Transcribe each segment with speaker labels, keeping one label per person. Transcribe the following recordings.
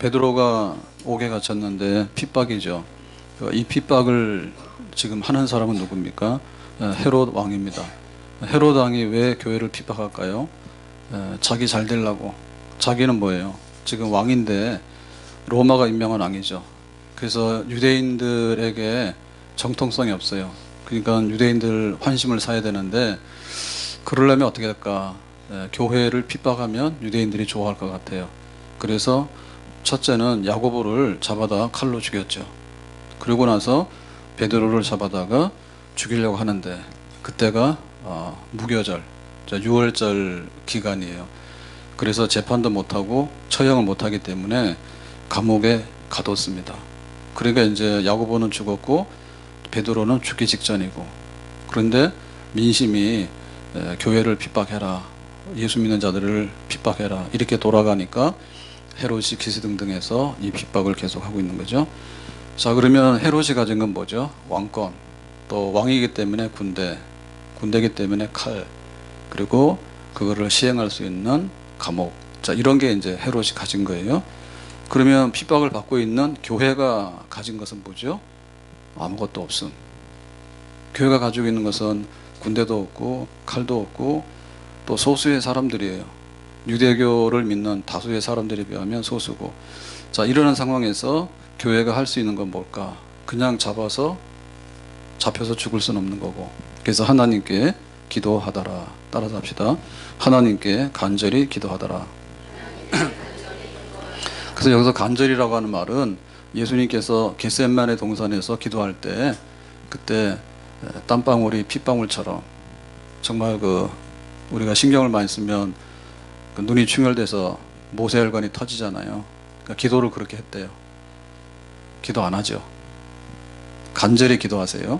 Speaker 1: 베드로가 옥에 갇혔는데 핍박이죠. 이 핍박을 지금 하는 사람은 누굽니까? 헤롯 왕입니다. 헤롯 왕이 왜 교회를 핍박할까요? 자기 잘 되려고. 자기는 뭐예요? 지금 왕인데 로마가 임명한 왕이죠. 그래서 유대인들에게 정통성이 없어요. 그러니까 유대인들 환심을 사야 되는데 그러려면 어떻게 할까? 교회를 핍박하면 유대인들이 좋아할 것 같아요. 그래서 첫째는 야고보를 잡아다 칼로 죽였죠. 그러고 나서 베드로를 잡아다가 죽이려고 하는데 그때가 무교절, 6월절 기간이에요. 그래서 재판도 못하고 처형을 못하기 때문에 감옥에 가뒀습니다. 그러니까 이제 야고보는 죽었고 베드로는 죽기 직전이고, 그런데 민심이 교회를 핍박해라, 예수 믿는 자들을 핍박해라 이렇게 돌아가니까 헤롯이 기세등등해서 이 핍박을 계속하고 있는 거죠. 자, 그러면 헤롯이 가진 건 뭐죠? 왕권, 또 왕이기 때문에 군대이기 때문에 칼, 그리고 그거를 시행할 수 있는 감옥. 자, 이런 게 이제 헤롯이 가진 거예요. 그러면 핍박을 받고 있는 교회가 가진 것은 뭐죠? 아무것도 없음. 교회가 가지고 있는 것은 군대도 없고 칼도 없고 또 소수의 사람들이에요. 유대교를 믿는 다수의 사람들에 비하면 소수고. 자, 이러는 상황에서 교회가 할 수 있는 건 뭘까? 그냥 잡혀서 죽을 수는 없는 거고. 그래서 하나님께 기도하더라. 따라서 합시다. 하나님께 간절히 기도하더라. 그래서 여기서 간절이라고 하는 말은 예수님께서 겟세마네 동산에서 기도할 때 그때 땀방울이 핏방울처럼 정말 우리가 신경을 많이 쓰면 눈이 충혈돼서 모세혈관이 터지잖아요. 그러니까 기도를 그렇게 했대요. 기도 안 하죠. 간절히 기도하세요.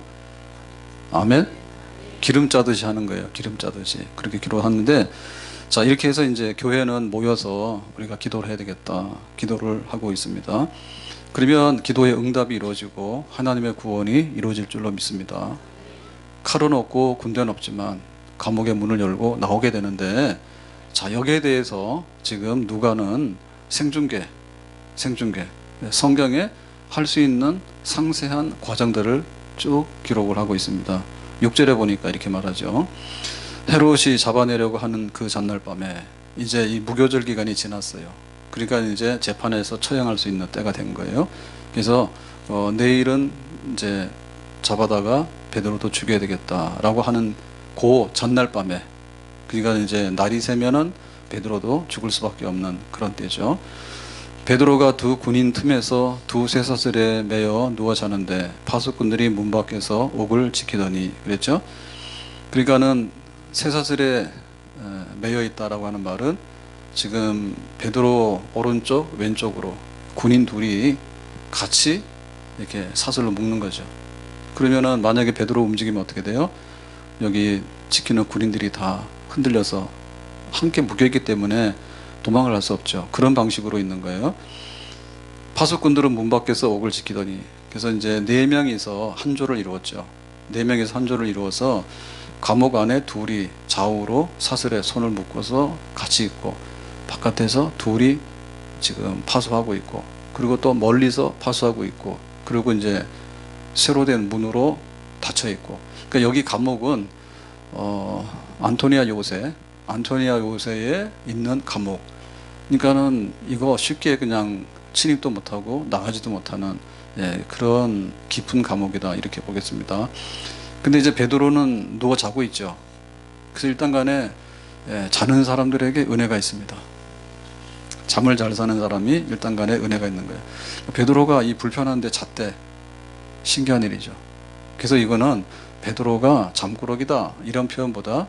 Speaker 1: 아멘. 기름 짜듯이 하는 거예요. 기름 짜듯이 그렇게 기도하는데, 자, 이렇게 해서 이제 교회는 모여서 우리가 기도를 해야 되겠다. 기도를 하고 있습니다. 그러면 기도의 응답이 이루어지고 하나님의 구원이 이루어질 줄로 믿습니다. 칼은 없고 군대는 없지만 감옥의 문을 열고 나오게 되는데, 자, 여기에 대해서 지금 누가는 생중계 성경에 할 수 있는 상세한 과정들을 쭉 기록을 하고 있습니다. 6절에 보니까 이렇게 말하죠. 헤롯이 잡아내려고 하는 그 전날 밤에 이제 이 무교절 기간이 지났어요. 그러니까 이제 재판에서 처형할 수 있는 때가 된 거예요. 그래서 내일은 이제 잡아다가 베드로도 죽여야 되겠다라고 하는 그 전날 밤에, 그러니까 이제 날이 새면은 베드로도 죽을 수밖에 없는 그런 때죠. 베드로가 두 군인 틈에서 두 쇠사슬에 매여 누워 자는데 파수꾼들이 문 밖에서 옥을 지키더니 그랬죠. 그러니까는 쇠사슬에 매여 있다라고 하는 말은 지금 베드로 오른쪽 왼쪽으로 군인 둘이 같이 이렇게 사슬로 묶는 거죠. 그러면은 만약에 베드로 움직이면 어떻게 돼요? 여기 지키는 군인들이 다 흔들려서 함께 묶여있기 때문에 도망을 할 수 없죠. 그런 방식으로 있는 거예요. 파수꾼들은 문 밖에서 옥을 지키더니, 그래서 이제 4명이서 한 조를 이루었죠. 4명이서 한 조를 이루어서 감옥 안에 둘이 좌우로 사슬에 손을 묶어서 같이 있고, 바깥에서 둘이 지금 파수하고 있고, 그리고 또 멀리서 파수하고 있고, 그리고 이제 새로 된 문으로 닫혀 있고. 그러니까 여기 감옥은 안토니아 요새에 있는 감옥. 그러니까는 이거 쉽게 그냥 침입도 못하고 나가지도 못하는 그런 깊은 감옥이다, 이렇게 보겠습니다. 근데 이제 베드로는 누워 자고 있죠. 그래서 일단 간에 자는 사람들에게 은혜가 있습니다. 잠을 잘 자는 사람이 일단 간에 은혜가 있는 거예요. 베드로가 이 불편한데 잤대. 신기한 일이죠. 그래서 이거는 베드로가 잠꾸러기다 이런 표현보다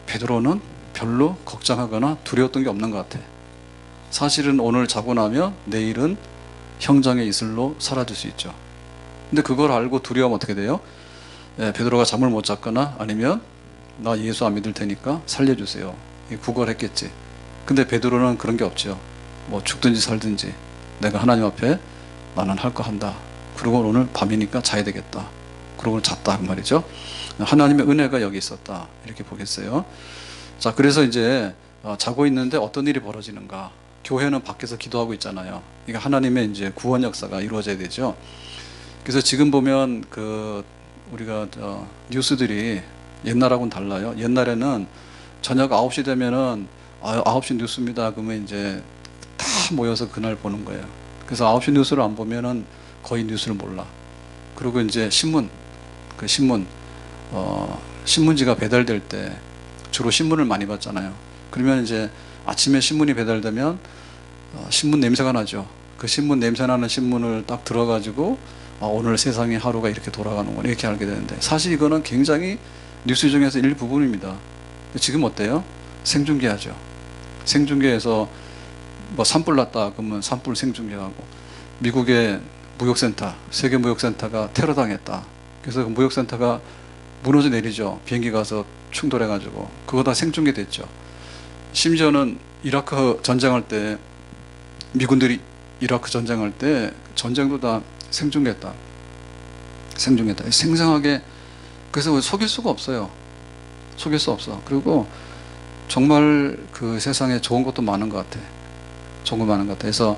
Speaker 1: 베드로는 별로 걱정하거나 두려웠던 게 없는 것 같아. 사실은 오늘 자고 나면 내일은 형장의 이슬로 사라질 수 있죠. 근데 그걸 알고 두려워하면 어떻게 돼요? 베드로가 잠을 못 잤거나 아니면 나 예수 안 믿을 테니까 살려주세요, 구걸했겠지. 근데 베드로는 그런 게 없죠. 뭐 죽든지 살든지 내가 하나님 앞에 나는 할 거 한다. 그리고 오늘 밤이니까 자야 되겠다. 그러고 잤다 그 말이죠. 하나님의 은혜가 여기 있었다, 이렇게 보겠어요. 자, 그래서 이제 자고 있는데 어떤 일이 벌어지는가. 교회는 밖에서 기도하고 있잖아요. 그러니까 하나님의 이제 구원 역사가 이루어져야 되죠. 그래서 지금 보면 그 우리가 뉴스들이 옛날하고는 달라요. 옛날에는 저녁 9시 되면은 9시 뉴스입니다. 그러면 이제 다 모여서 그날 보는 거예요. 그래서 9시 뉴스를 안 보면은 거의 뉴스를 몰라. 그리고 이제 신문, 그 신문, 신문지가 배달될 때 주로 신문을 많이 봤잖아요. 그러면 이제 아침에 신문이 배달되면 신문 냄새가 나죠. 그 신문 냄새 나는 신문을 딱 들어가지고 오늘 세상의 하루가 이렇게 돌아가는구나 이렇게 알게 되는데, 사실 이거는 굉장히 뉴스 중에서 일부분입니다. 지금 어때요? 생중계하죠. 생중계에서 뭐 산불 났다 그러면 산불 생중계하고, 미국의 무역센터, 세계 무역센터가 테러 당했다. 그래서 그 무역센터가 무너져 내리죠. 비행기 가서 충돌해가지고 그거 다 생중계됐죠. 심지어는 이라크 전쟁할 때, 미군들이 이라크 전쟁할 때 전쟁도 다 생중계했다. 생중계했다. 생생하게. 그래서 속일 수가 없어요. 속일 수 없어. 그리고 정말 그 세상에 좋은 것도 많은 것 같아. 좋은 거 많은 것 같아. 그래서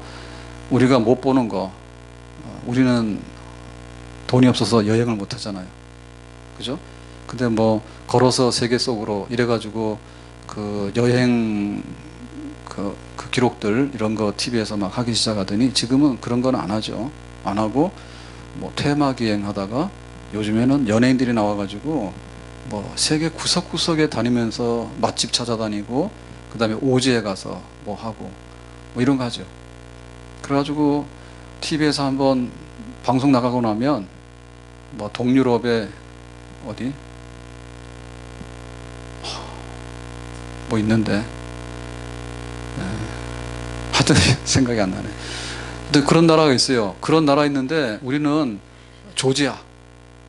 Speaker 1: 우리가 못 보는 거, 우리는 돈이 없어서 여행을 못 하잖아요. 그죠? 근데 뭐 걸어서 세계 속으로 이래가지고 그 여행 그 기록들 이런 거 TV에서 막 하기 시작하더니 지금은 그런 건 안 하죠. 안 하고 뭐 테마 기행 하다가 요즘에는 연예인들이 나와가지고 뭐 세계 구석구석에 다니면서 맛집 찾아다니고 그 다음에 오지에 가서 뭐 하고 뭐 이런 거 하죠. 그래가지고 TV에서 한번 방송 나가고 나면 뭐 동유럽에 어디 뭐 있는데 하여튼 생각이 안 나네. 근데 그런 나라가 있어요. 그런 나라 있는데 우리는 조지아,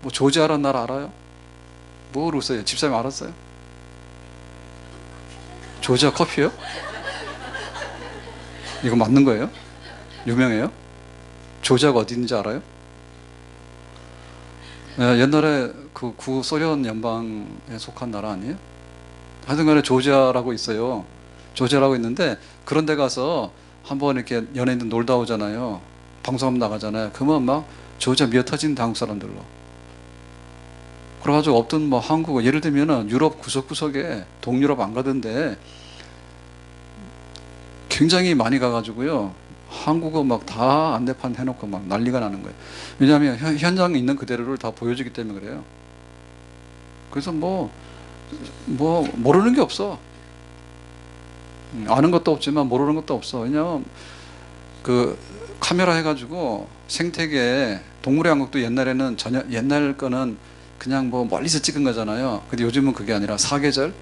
Speaker 1: 뭐 조지아라는 나라 알아요? 모르겠어요. 집사님 알았어요? 조지아 커피요? 이거 맞는 거예요? 유명해요? 조지아가 어디 있는지 알아요? 옛날에 그 구소련 연방에 속한 나라 아니에요? 하여튼 간에 조지아라고 있어요. 조지아라고 있는데 그런 데 가서 한번 이렇게 연예인들 놀다 오잖아요. 방송 한번 나가잖아요. 그러면 막 조지아 미어 터진 한국 사람들로. 그래가지고 없던 뭐 한국, 예를 들면은 유럽 구석구석에 동유럽 안 가던데 굉장히 많이 가가지고요. 한국어 막 다 안내판 해놓고 막 난리가 나는 거예요. 왜냐하면 현장에 있는 그대로를 다 보여주기 때문에 그래요. 그래서 뭐 모르는 게 없어. 아는 것도 없지만 모르는 것도 없어. 왜냐하면 그 카메라 해가지고 생태계 동물의 왕국도 옛날에는 전혀, 옛날 거는 그냥 뭐 멀리서 찍은 거잖아요. 근데 요즘은 그게 아니라 사계절,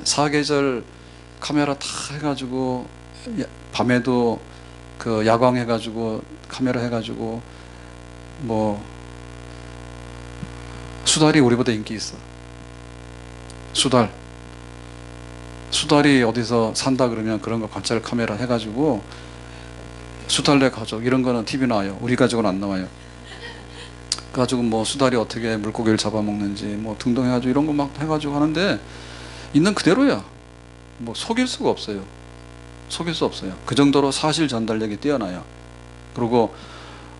Speaker 1: 사계절 카메라 다 해가지고 밤에도 그 야광 해가지고 카메라 해가지고 뭐 수달이 우리보다 인기 있어. 수달이 어디서 산다 그러면 그런 거 관찰 카메라 해가지고 수달래 가족 이런 거는 TV 나와요. 우리 가족은 안 나와요. 가지고 뭐 수달이 어떻게 물고기를 잡아먹는지 뭐 등등 해가지고 이런 거 막 해가지고 하는데 있는 그대로야. 뭐 속일 수가 없어요. 속일 수 없어요. 그 정도로 사실 전달력이 뛰어나요. 그리고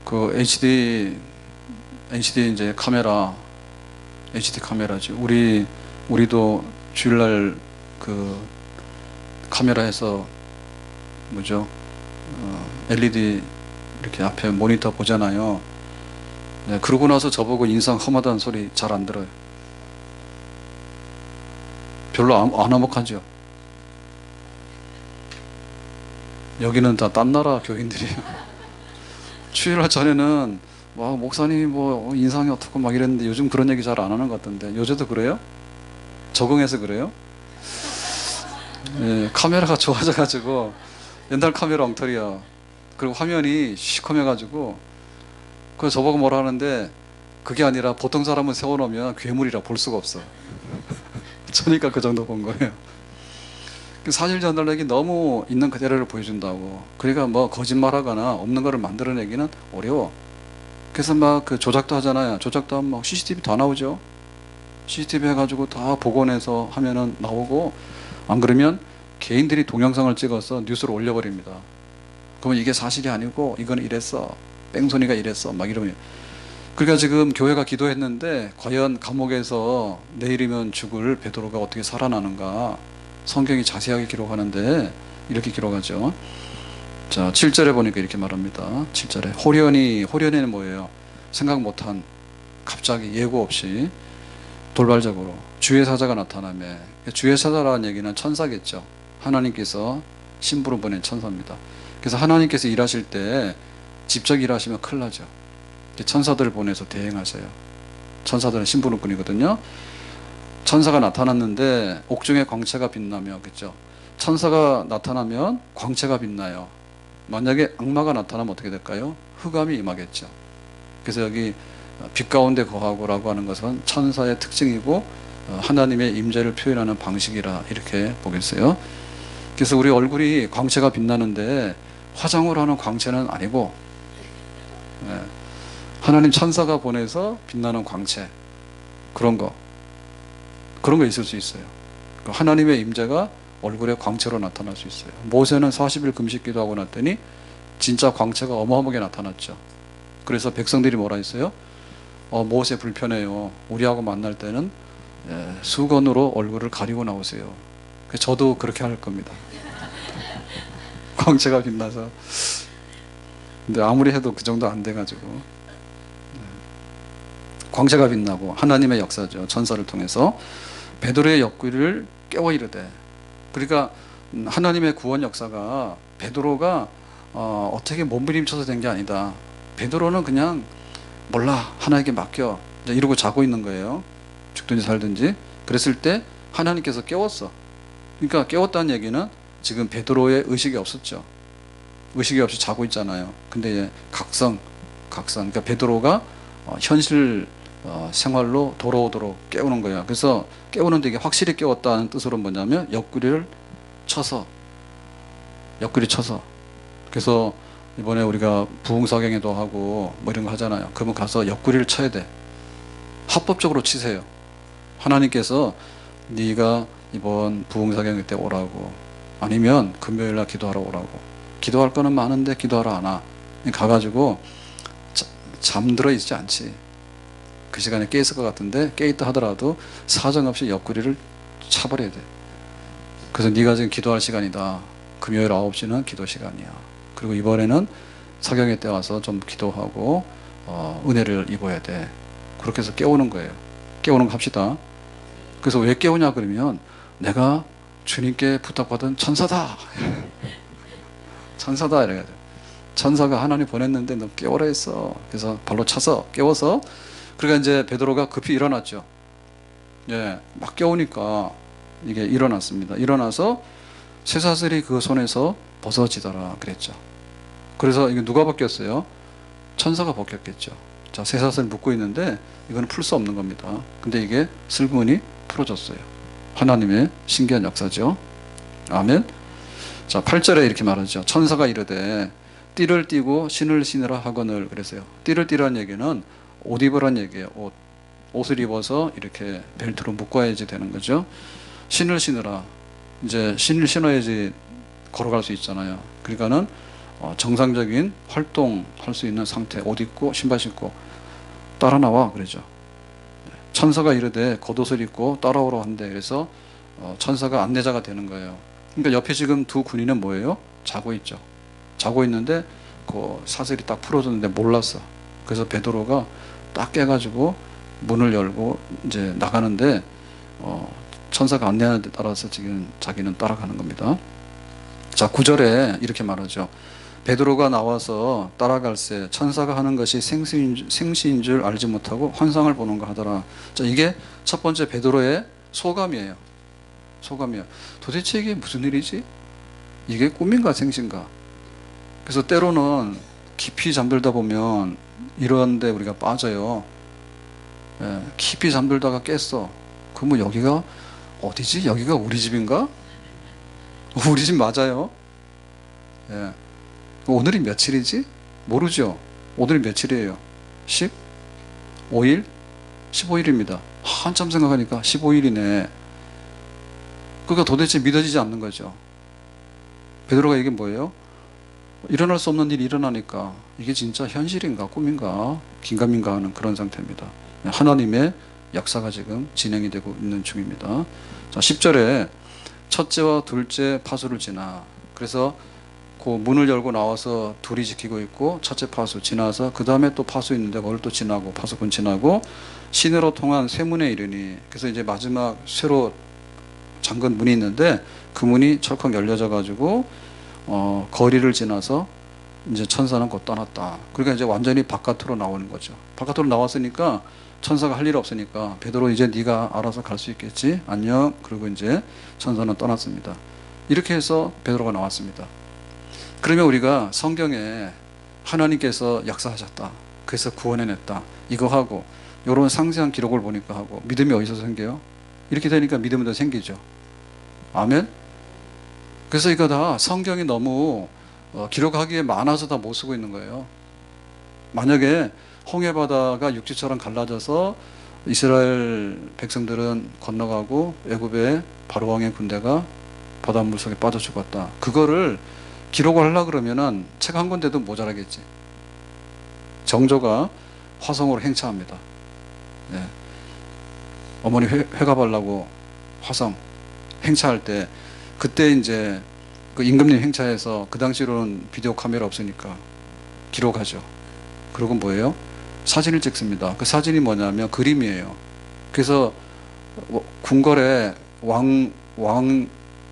Speaker 1: 그 HD 이제 카메라, HD 카메라지. 우리도 주일날 그 카메라에서 뭐죠? LED 이렇게 앞에 모니터 보잖아요. 네, 그러고 나서 저보고 인상 험하다는 소리 잘 안 들어요. 별로 안 화목하죠. 여기는 다 딴 나라 교인들이에요. 주일날 전에는 와 목사님이 뭐 인상이 어떻고 막 이랬는데 요즘 그런 얘기 잘 안 하는 것 같던데 요새도 그래요? 적응해서 그래요? 네, 카메라가 좋아져가지고 옛날 카메라 엉터리야. 그리고 화면이 시커매가지고 그래서 저보고 뭐라 하는데 그게 아니라 보통 사람은 세워놓으면 괴물이라 볼 수가 없어. 저니까 그 정도 본 거예요. 사실 전달력이 너무 있는 그대로를 보여준다고. 그러니까 뭐 거짓말하거나 없는 거를 만들어내기는 어려워. 그래서 막 그 조작도 하잖아요. 조작도 하면 막 CCTV 다 나오죠. CCTV 해가지고 다 복원해서 하면은 나오고, 안 그러면 개인들이 동영상을 찍어서 뉴스로 올려버립니다. 그러면 이게 사실이 아니고 이거는 이랬어, 뺑소니가 이랬어 막 이러면, 그러니까 지금 교회가 기도했는데 과연 감옥에서 내일이면 죽을 베드로가 어떻게 살아나는가 성경이 자세하게 기록하는데 이렇게 기록하죠. 자, 7절에 보니까 이렇게 말합니다. 7절에 호련히는 뭐예요? 생각 못한, 갑자기 예고 없이 돌발적으로 주의 사자가 나타나며, 주의 사자라는 얘기는 천사겠죠. 하나님께서 신부로 보낸 천사입니다. 그래서 하나님께서 일하실 때 직접 일하시면 큰일 나죠. 천사들을 보내서 대행하세요. 천사들은 신부름꾼이거든요. 천사가 나타났는데 옥중에 광채가 빛나며, 그렇죠? 천사가 나타나면 광채가 빛나요. 만약에 악마가 나타나면 어떻게 될까요? 흑암이 임하겠죠. 그래서 여기 빛 가운데 거하고라고 하는 것은 천사의 특징이고 하나님의 임재를 표현하는 방식이라 이렇게 보겠어요. 그래서 우리 얼굴이 광채가 빛나는데 화장을 하는 광채는 아니고, 하나님 천사가 보내서 빛나는 광채, 그런 거 있을 수 있어요. 하나님의 임재가 얼굴에 광채로 나타날 수 있어요. 모세는 40일 금식 기도하고 났더니 진짜 광채가 어마어마하게 나타났죠. 그래서 백성들이 뭐라 했어요? 모세 불편해요. 우리하고 만날 때는 수건으로 얼굴을 가리고 나오세요. 저도 그렇게 할 겁니다. 광채가 빛나서. 근데 아무리 해도 그 정도 안 돼가지고. 광채가 빛나고 하나님의 역사죠. 천사를 통해서 베드로의 옆구리를 깨워 이르되, 그러니까 하나님의 구원 역사가 베드로가 어떻게 몸부림쳐서 된 게 아니다. 베드로는 그냥 몰라, 하나님께 맡겨 이러고 자고 있는 거예요. 죽든지 살든지. 그랬을 때 하나님께서 깨웠어. 그러니까 깨웠다는 얘기는 지금 베드로의 의식이 없었죠. 의식이 없이 자고 있잖아요. 근데 각성. 그러니까 베드로가 현실 생활로 돌아오도록 깨우는 거야. 그래서 깨우는데 이게 확실히 깨웠다는 뜻으로 뭐냐면 옆구리를 쳐서. 그래서 이번에 우리가 부흥사경에도 하고 뭐 이런 거 하잖아요. 그러면 가서 옆구리를 쳐야 돼. 합법적으로 치세요. 하나님께서 네가 이번 부흥사경 때 오라고, 아니면 금요일날 기도하러 오라고. 기도할 거는 많은데 기도하러 안 와. 가가지고 잠들어 있지 않지. 그 시간에 깨 있을 것 같은데 깨 있다 하더라도 사정없이 옆구리를 차버려야 돼. 그래서 네가 지금 기도할 시간이다. 금요일 9시는 기도 시간이야. 그리고 이번에는 사경회 때 와서 좀 기도하고 은혜를 입어야 돼. 그렇게 해서 깨우는 거예요. 깨우는 거 합시다. 그래서 왜 깨우냐 그러면 내가 주님께 부탁받은 천사다. 천사다 이래야 돼. 천사가 하나님 보냈는데 너 깨우라 했어. 그래서 발로 차서 깨워서, 그러니까 이제 베드로가 급히 일어났죠. 막 깨우니까 이게 일어났습니다. 일어나서 쇠사슬이 그 손에서 벗어지더라 그랬죠. 그래서 이게 누가 벗겼어요? 천사가 벗겼겠죠. 자, 쇠사슬 묶고 있는데 이거는 풀 수 없는 겁니다. 근데 이게 슬그머니 풀어졌어요. 하나님의 신기한 역사죠. 아멘. 자, 8절에 이렇게 말하죠. 천사가 이르되 띠를 띠고 신을 신으라 하거늘 그랬어요. 띠를 띠라는 얘기는 옷 입으란 얘기예요. 옷을 입어서 이렇게 벨트로 묶어야지 되는 거죠. 신을 신으라. 이제 신을 신어야지 걸어갈 수 있잖아요. 그러니까는 정상적인 활동할 수 있는 상태, 옷 입고 신발 신고 따라 나와 그러죠. 천사가 이르되 겉옷을 입고 따라오라 한대. 그래서 천사가 안내자가 되는 거예요. 그러니까 옆에 지금 두 군인은 뭐예요? 자고 있죠. 자고 있는데 그 사슬이 딱 풀어졌는데 몰랐어. 그래서 베드로가 딱 깨가지고 문을 열고 이제 나가는데 천사가 안내하는 데 따라서 지금 자기는 따라가는 겁니다. 자, 9절에 이렇게 말하죠. 베드로가 나와서 따라갈새 천사가 하는 것이 생시인 줄 알지 못하고 환상을 보는가 하더라. 자, 이게 첫 번째 베드로의 소감이에요. 소감이에요. 도대체 이게 무슨 일이지? 이게 꿈인가 생신가? 그래서 때로는 깊이 잠들다 보면 이런데 우리가 빠져요. 깊이 잠들다가 깼어. 그러면 여기가 어디지? 여기가 우리 집인가? 우리 집 맞아요. 오늘이 며칠이지? 모르죠. 오늘이 며칠이에요? 15일? 15일입니다. 한참 생각하니까 15일이네. 그러니까 도대체 믿어지지 않는 거죠. 베드로가 이게 뭐예요? 일어날 수 없는 일이 일어나니까 이게 진짜 현실인가 꿈인가 긴가민가 하는 그런 상태입니다. 하나님의 역사가 지금 진행이 되고 있는 중입니다. 자, 10절에 첫째와 둘째 파수를 지나, 그래서 그 문을 열고 나와서 둘이 지키고 있고 첫째 파수 지나서 그 다음에 또 파수 있는데 그걸 또 지나고 파수꾼 지나고 시내로 통한 쇠문에 이르니, 그래서 이제 마지막 쇠로 잠근 문이 있는데 그 문이 철컥 열려져 가지고 거리를 지나서 이제 천사는 곧 떠났다. 그러니까 이제 완전히 바깥으로 나오는 거죠. 바깥으로 나왔으니까 천사가 할 일 없으니까 베드로 이제 네가 알아서 갈 수 있겠지, 안녕. 그리고 이제 천사는 떠났습니다. 이렇게 해서 베드로가 나왔습니다. 그러면 우리가 성경에 하나님께서 역사하셨다, 그래서 구원해냈다, 이거 하고 이런 상세한 기록을 보니까 하고 믿음이 어디서 생겨요? 이렇게 되니까 믿음은 더 생기죠. 아멘. 그래서 이거 다 성경이 너무 기록하기에 많아서 다 못 쓰고 있는 거예요. 만약에 홍해바다가 육지처럼 갈라져서 이스라엘 백성들은 건너가고 애굽의 바로왕의 군대가 바닷물 속에 빠져 죽었다, 그거를 기록을 하려고 그러면은 책 한 권대도 모자라겠지. 정조가 화성으로 행차합니다. 네. 어머니 회가 바려고 화성 행차할 때, 그때 이제 그 임금님 행차해서, 그 당시로는 비디오 카메라 없으니까 기록하죠. 그리고 뭐예요? 사진을 찍습니다. 그 사진이 뭐냐면 그림이에요. 그래서 궁궐에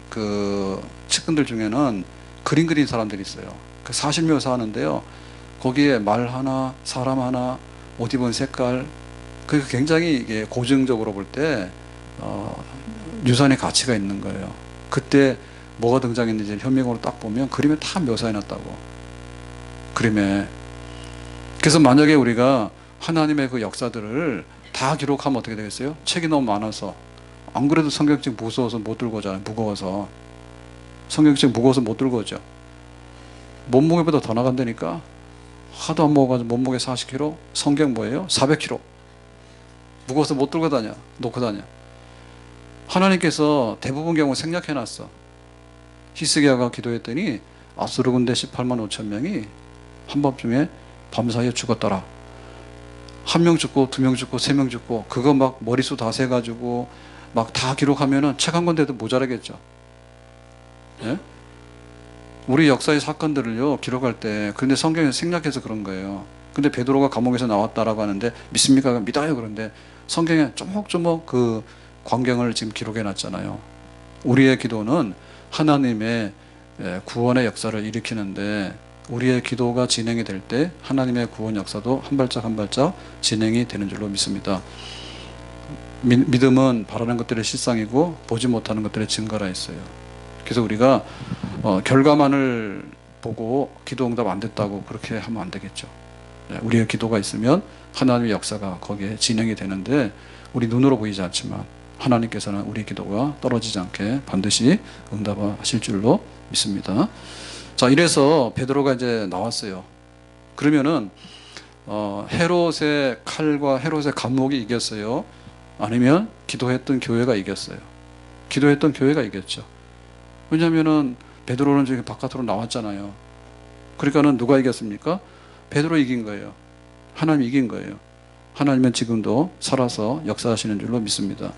Speaker 1: 그 측근들 중에는 그림 그린 사람들이 있어요. 그 사실 묘사하는데요. 거기에 말 하나, 사람 하나, 옷 입은 색깔, 그 굉장히 이게 고증적으로 볼 때 유산의 가치가 있는 거예요. 그때 뭐가 등장했는지 현명으로 딱 보면 그림에 다 묘사해놨다고. 그림에. 그래서 만약에 우리가 하나님의 그 역사들을 다 기록하면 어떻게 되겠어요? 책이 너무 많아서. 안 그래도 성경책 무서워서 못 들고 오잖아요. 무거워서. 성경책 무거워서 못 들고 오죠. 몸무게보다 더 나간다니까. 하도 안 먹어가지고 몸무게 40kg, 성경 뭐예요? 400kg. 무거워서 못 들고 다녀. 놓고 다녀. 하나님께서 대부분 경우 생략해놨어. 히스기야가 기도했더니 아수르 군대 18만 5천 명이 한밤중에 밤사이에 죽었더라. 한 명 죽고, 두 명 죽고, 세 명 죽고, 그거 막 머릿수 다 세가지고 막 다 기록하면은 책 한 권대도 모자라겠죠. 예? 우리 역사의 사건들을요 기록할 때, 그런데 성경에서 생략해서 그런 거예요. 근데 베드로가 감옥에서 나왔다라고 하는데 믿습니까? 믿어요. 그런데 성경에 조목조목 그 광경을 지금 기록해 놨잖아요. 우리의 기도는 하나님의 구원의 역사를 일으키는데, 우리의 기도가 진행이 될 때 하나님의 구원 역사도 한 발짝 한 발짝 진행이 되는 줄로 믿습니다. 믿음은 바라는 것들의 실상이고 보지 못하는 것들의 증거라 했어요. 그래서 우리가 결과만을 보고 기도 응답 안 됐다고 그렇게 하면 안 되겠죠. 우리의 기도가 있으면 하나님의 역사가 거기에 진행이 되는데, 우리 눈으로 보이지 않지만 하나님께서는 우리 기도가 떨어지지 않게 반드시 응답하실 줄로 믿습니다. 자, 이래서 베드로가 이제 나왔어요. 그러면은 헤롯의 칼과 헤롯의 감옥이 이겼어요? 아니면 기도했던 교회가 이겼어요? 기도했던 교회가 이겼죠. 왜냐하면은 베드로는 지금 바깥으로 나왔잖아요. 그러니까는 누가 이겼습니까? 베드로 이긴 거예요. 하나님 이긴 거예요. 하나님은 지금도 살아서 역사하시는 줄로 믿습니다.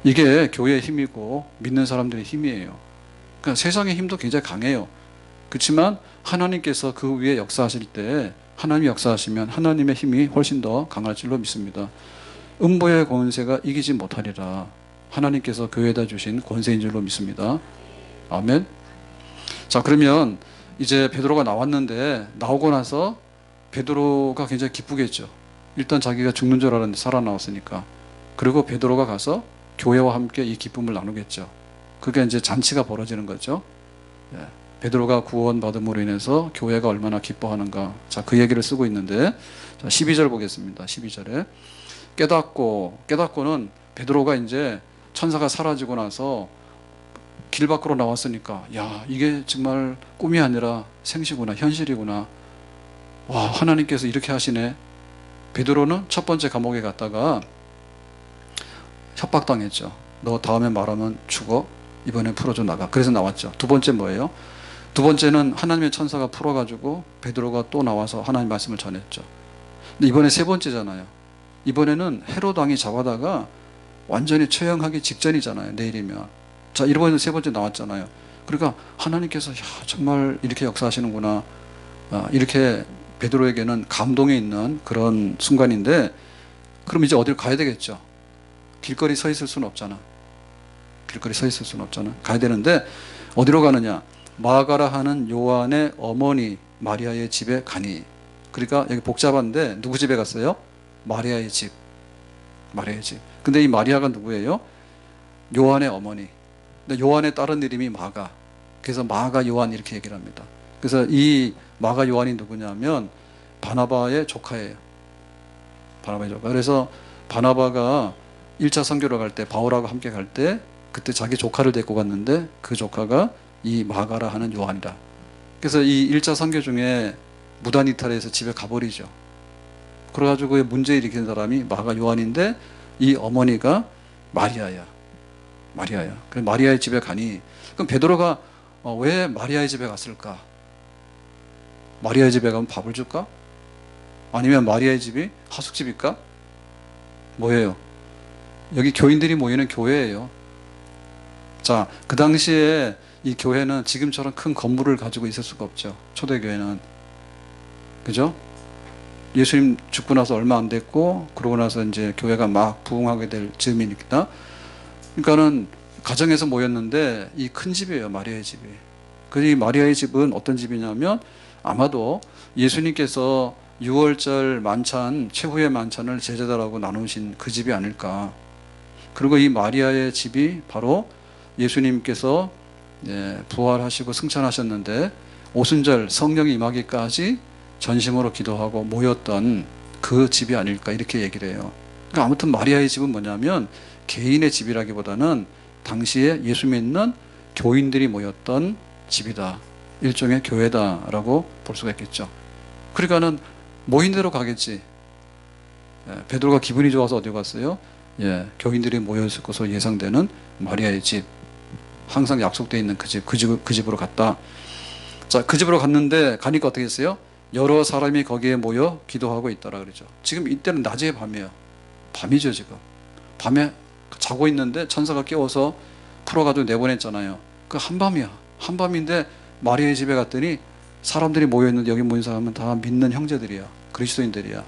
Speaker 1: 이게 교회의 힘이고 믿는 사람들의 힘이에요. 그러니까 세상의 힘도 굉장히 강해요. 그렇지만 하나님께서 그 위에 역사하실 때, 하나님이 역사하시면 하나님의 힘이 훨씬 더 강할 줄로 믿습니다. 음보의 권세가 이기지 못하리라. 하나님께서 교회에다 주신 권세인 줄로 믿습니다. 아멘. 자, 그러면 이제 베드로가 나왔는데, 나오고 나서 베드로가 굉장히 기쁘겠죠. 일단 자기가 죽는 줄 알았는데 살아나왔으니까. 그리고 베드로가 가서 교회와 함께 이 기쁨을 나누겠죠. 그게 이제 잔치가 벌어지는 거죠. 예. 베드로가 구원받음으로 인해서 교회가 얼마나 기뻐하는가. 자, 그 얘기를 쓰고 있는데, 자, 12절 보겠습니다. 12절에 깨닫고는 베드로가 이제 천사가 사라지고 나서 길 밖으로 나왔으니까, 야, 이게 정말 꿈이 아니라 생시구나, 현실이구나. 와, 하나님께서 이렇게 하시네. 베드로는 첫 번째 감옥에 갔다가 협박당했죠. 너 다음에 말하면 죽어. 이번엔 풀어줘 나가. 그래서 나왔죠. 두 번째 뭐예요? 두 번째는 하나님의 천사가 풀어가지고 베드로가 또 나와서 하나님 말씀을 전했죠. 근데 이번에 세 번째잖아요. 이번에는 헤롯 왕이 잡아다가 완전히 처형하기 직전이잖아요. 내일이면. 자, 이번에 세 번째 나왔잖아요. 그러니까 하나님께서 야, 정말 이렇게 역사하시는구나. 이렇게 베드로에게는 감동이 있는 그런 순간인데, 그럼 이제 어딜 가야 되겠죠. 길거리 서 있을 수는 없잖아. 길거리 서 있을 수는 없잖아. 가야 되는데 어디로 가느냐? 마가라 하는 요한의 어머니 마리아의 집에 가니. 그러니까 여기 복잡한데 누구 집에 갔어요? 마리아의 집. 마리아의 집. 근데 이 마리아가 누구예요? 요한의 어머니. 근데 요한의 다른 이름이 마가. 그래서 마가 요한 이렇게 얘기를 합니다. 그래서 이 마가 요한이 누구냐면 바나바의 조카예요. 바나바의 조카. 그래서 바나바가 1차 선교를 갈 때, 바울하고 함께 갈 때 그때 자기 조카를 데리고 갔는데 그 조카가 이 마가라 하는 요한이다. 그래서 이 1차 선교 중에 무단 이탈해서 집에 가버리죠. 그래가지고 문제 일으킨 사람이 마가 요한인데 이 어머니가 마리아야. 마리아야. 그래서 마리아의 집에 가니, 그럼 베드로가 왜 마리아의 집에 갔을까? 마리아의 집에 가면 밥을 줄까? 아니면 마리아의 집이 하숙집일까? 뭐예요? 여기 교인들이 모이는 교회예요. 자, 그 당시에 이 교회는 지금처럼 큰 건물을 가지고 있을 수가 없죠. 초대교회는. 그죠? 예수님 죽고 나서 얼마 안 됐고, 그러고 나서 이제 교회가 막 부흥하게 될 즈음이니까. 그러니까는 가정에서 모였는데 이 큰 집이에요, 마리아의 집이. 그 이 마리아의 집은 어떤 집이냐면 아마도 예수님께서 6월절 만찬, 최후의 만찬을 제자들하고 나누신 그 집이 아닐까. 그리고 이 마리아의 집이 바로 예수님께서 부활하시고 승천하셨는데 오순절 성령이 임하기까지 전심으로 기도하고 모였던 그 집이 아닐까, 이렇게 얘기를 해요. 그러니까 아무튼 마리아의 집은 뭐냐면 개인의 집이라기보다는 당시에 예수 믿는 교인들이 모였던 집이다. 일종의 교회다라고 볼 수가 있겠죠. 그러니까는 모인 대로 가겠지. 베드로가 기분이 좋아서 어디 갔어요? 교인들이 모여있을 것으로 예상되는 마리아의 집, 항상 약속되어 있는 그 집으로 갔다. 자, 그 집으로 갔는데 가니까 어떻게 했어요? 여러 사람이 거기에 모여 기도하고 있더라 그러죠. 지금 이때는 낮에 밤이에요. 밤이죠. 지금 밤에 자고 있는데 천사가 깨워서 풀어가지고 내보냈잖아요. 그 한밤이야. 한밤인데 마리아의 집에 갔더니 사람들이 모여있는데, 여기 모인 사람은 다 믿는 형제들이야. 그리스도인들이야.